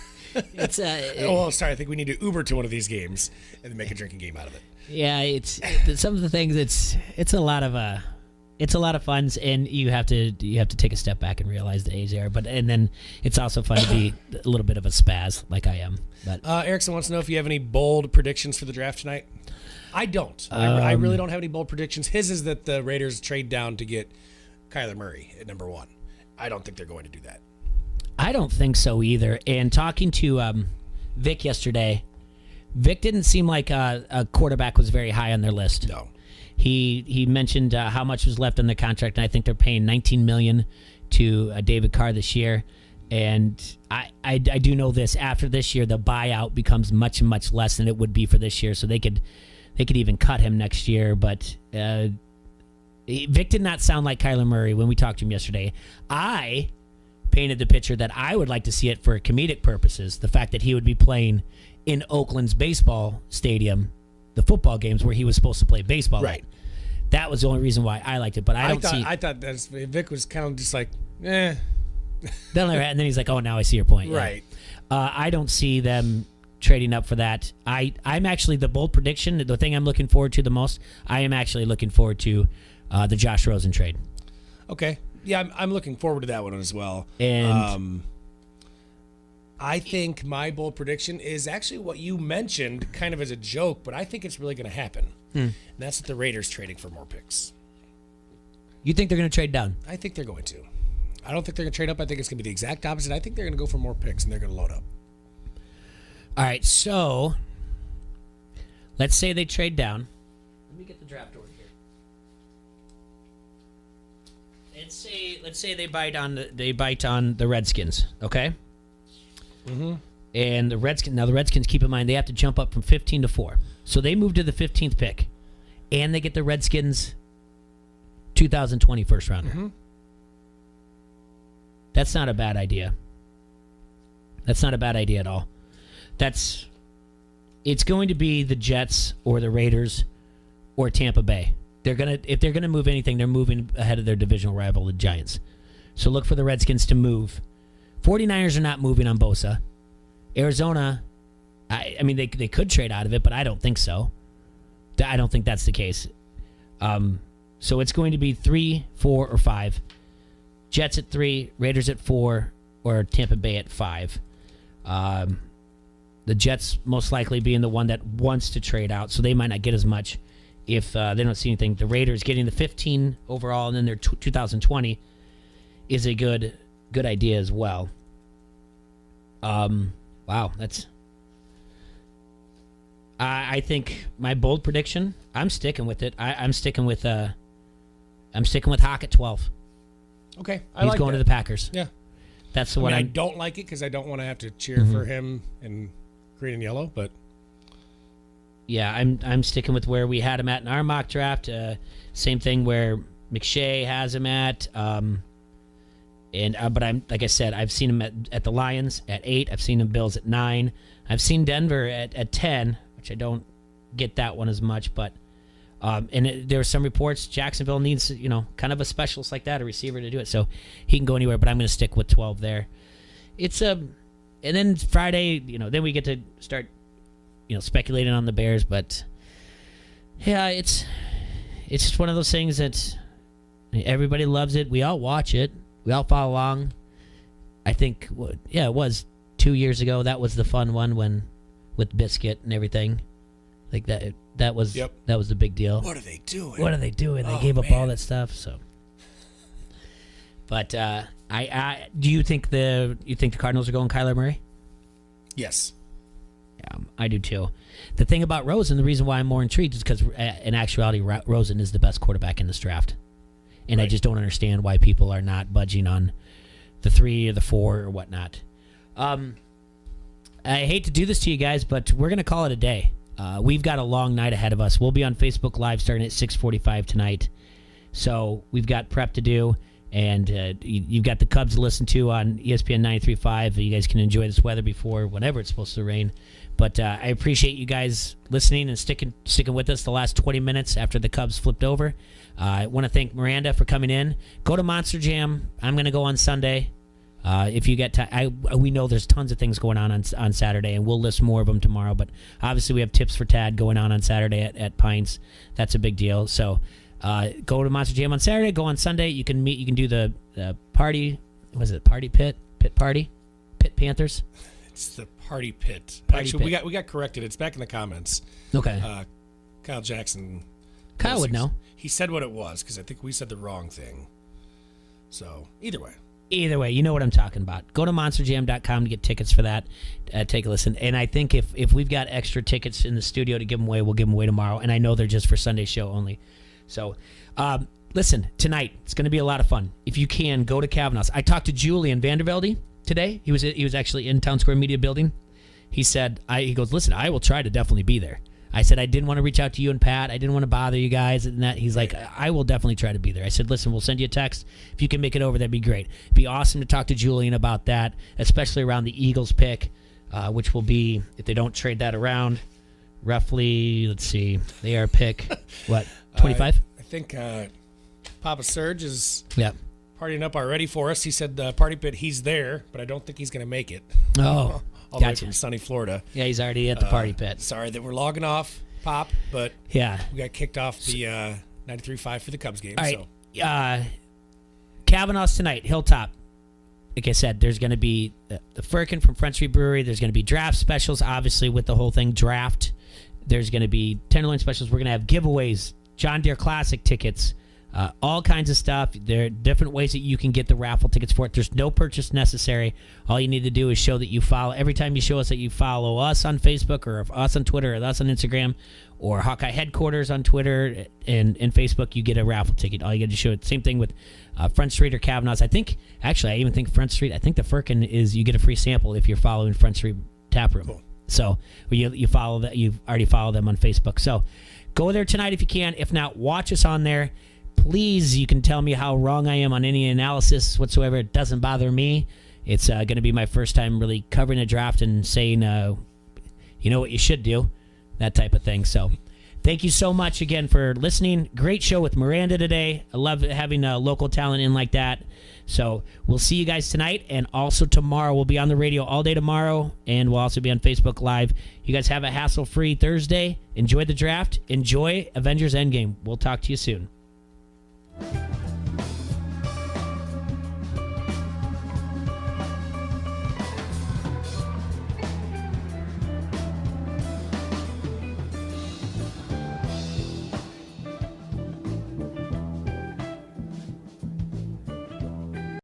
It's sorry. I think we need to Uber to one of these games and then make a drinking game out of it. Yeah, it's some of the things. It's a lot of fun, and you have to take a step back and realize the age there. And then it's also fun to be a little bit of a spaz like I am. But Erickson wants to know if you have any bold predictions for the draft tonight. I don't. I really don't have any bold predictions. His is that the Raiders trade down to get Kyler Murray at number 1. I don't think they're going to do that. I don't think so either. And talking to Vic yesterday, Vic didn't seem like a quarterback was very high on their list. No. He mentioned how much was left on the contract, and I think they're paying $19 million to David Carr this year. And I do know this. After this year, the buyout becomes much, much less than it would be for this year. So they could even cut him next year. But Vic did not sound like Kyler Murray when we talked to him yesterday. I painted the picture that I would like to see it for comedic purposes. The fact that he would be playing in Oakland's baseball stadium, the football games where he was supposed to play baseball. Right. That was the only reason why I liked it. But I thought that Vic was kind of just like, eh. And then he's like, oh, now I see your point. Right. Yeah. I don't see them trading up for that. I'm actually the bold prediction. The thing I'm looking forward to the most. I am actually looking forward to the Josh Rosen trade. Okay. Yeah, I'm looking forward to that one as well. And I think my bold prediction is actually what you mentioned kind of as a joke, but I think it's really going to happen. And that's that the Raiders trading for more picks. You think they're going to trade down? I think they're going to. I don't think they're going to trade up. I think it's going to be the exact opposite. I think they're going to go for more picks, and they're going to load up. All right, so let's say they trade down. Let me get the draft order here. Let's say they bite on the Redskins, okay? Mm-hmm. And the Redskins, keep in mind, they have to jump up from 15 to 4. So they move to the 15th pick, and they get the Redskins 2020 first rounder. Mm-hmm. That's not a bad idea. That's not a bad idea at all. It's going to be the Jets or the Raiders or Tampa Bay. If they're gonna move anything, they're moving ahead of their divisional rival, the Giants. So look for the Redskins to move. 49ers are not moving on Bosa. Arizona, I mean, they could trade out of it, but I don't think so. I don't think that's the case. So it's going to be 3, 4, or 5. Jets at 3, Raiders at 4, or Tampa Bay at 5. The Jets most likely being the one that wants to trade out, so they might not get as much if they don't see anything. The Raiders getting the 15 overall and then their 2020 is a good idea as well. Wow, that's. I think my bold prediction. I'm sticking with it. I'm sticking with Hawk at 12. Okay, he's going to the Packers. Yeah, that's the one. I don't like it because I don't want to have to cheer for him in green and yellow, but. Yeah, I'm sticking with where we had him at in our mock draft. Same thing where McShay has him at. But I'm like I said, I've seen him at the Lions at 8. I've seen him Bills at 9. I've seen Denver at 10, which I don't get that one as much. But there were some reports Jacksonville needs kind of a specialist like that, a receiver to do it. So he can go anywhere. But I'm going to stick with 12 there. And then Friday, then we get to start. Speculating on the Bears, but yeah, it's just one of those things that everybody loves it. We all watch it. We all follow along. I think, it was 2 years ago. That was the fun one with Biscuit and everything like that. That was the big deal. What are they doing? They gave up all that stuff. So, but do you think the Cardinals are going Kyler Murray? Yes. Yeah, I do too. The thing about Rosen, the reason why I'm more intrigued is because in actuality, Rosen is the best quarterback in this draft. And right. I just don't understand why people are not budging on the 3 or the 4 or whatnot. I hate to do this to you guys, but we're going to call it a day. We've got a long night ahead of us. We'll be on Facebook Live starting at 6:45 tonight. So we've got prep to do, and you've got the Cubs to listen to on ESPN 93.5. You guys can enjoy this weather before whenever it's supposed to rain. But I appreciate you guys listening and sticking with us the last 20 minutes after the Cubs flipped over. I want to thank Miranda for coming in. Go to Monster Jam. I'm going to go on Sunday. If you get time, we know there's tons of things going on Saturday, and we'll list more of them tomorrow. But obviously, we have Tips for Tad going on Saturday at Pines. That's a big deal. So go to Monster Jam on Saturday. Go on Sunday. You can meet. You can do the party. Was it Party Pit Party? Pit Panthers. It's the Party Pit. Party Actually, Pit. we got corrected. It's back in the comments. Okay. Kyle Jackson. Kyle would know. He said what it was because I think we said the wrong thing. So either way, you know what I'm talking about. Go to monsterjam.com to get tickets for that. Take a listen. And I think if we've got extra tickets in the studio to give them away, we'll give them away tomorrow. And I know they're just for Sunday's show only. So, listen, tonight it's going to be a lot of fun. If you can, go to Kavanaugh's. I talked to Julian Vandervelde today. He was actually in Town Square Media Building. He said, he goes, listen, I will try to definitely be there. I said, I didn't want to reach out to you and Pat. I didn't want to bother you guys. And that he's like, I will definitely try to be there. I said, listen, we'll send you a text. If you can make it over, that'd be great. It'd be awesome to talk to Julian about that, especially around the Eagles pick, which will be, if they don't trade that around, roughly, let's see, they are pick, what, 25? I think Papa Serge is Yep. partying up already for us. He said the Party Pit, he's there, but I don't think he's going to make it. Oh, all the way gotcha. from sunny Florida. Yeah, he's already at the Party Pit. Sorry that we're logging off, Pop, but yeah, we got kicked off the 93.5 for the Cubs game. All right. So Kavanaugh's tonight, Hilltop. Like I said, there's going to be the Firkin from Front Street Brewery. There's going to be draft specials, obviously, with the whole thing draft. There's going to be Tenderloin specials. We're going to have giveaways, John Deere Classic tickets, all kinds of stuff. There are different ways that you can get the raffle tickets for it. There's no purchase necessary. All you need to do is show that you follow. Every time you show us that you follow us on Facebook or us on Twitter or us on Instagram or Hawkeye Headquarters on Twitter and Facebook, you get a raffle ticket. All you got to show it. Same thing with Front Street or Kavanaugh's. I think Front Street, I think the Firkin is you get a free sample if you're following Front Street Taproom. Cool. So you follow that. You've already followed them on Facebook. So go there tonight if you can. If not, watch us on there. Please, you can tell me how wrong I am on any analysis whatsoever. It doesn't bother me. It's going to be my first time really covering a draft and saying, you know what you should do, that type of thing. So thank you so much again for listening. Great show with Miranda today. I love having local talent in like that. So we'll see you guys tonight, and also tomorrow. We'll be on the radio all day tomorrow, and we'll also be on Facebook Live. You guys have a hassle-free Thursday. Enjoy the draft. Enjoy Avengers Endgame. We'll talk to you soon.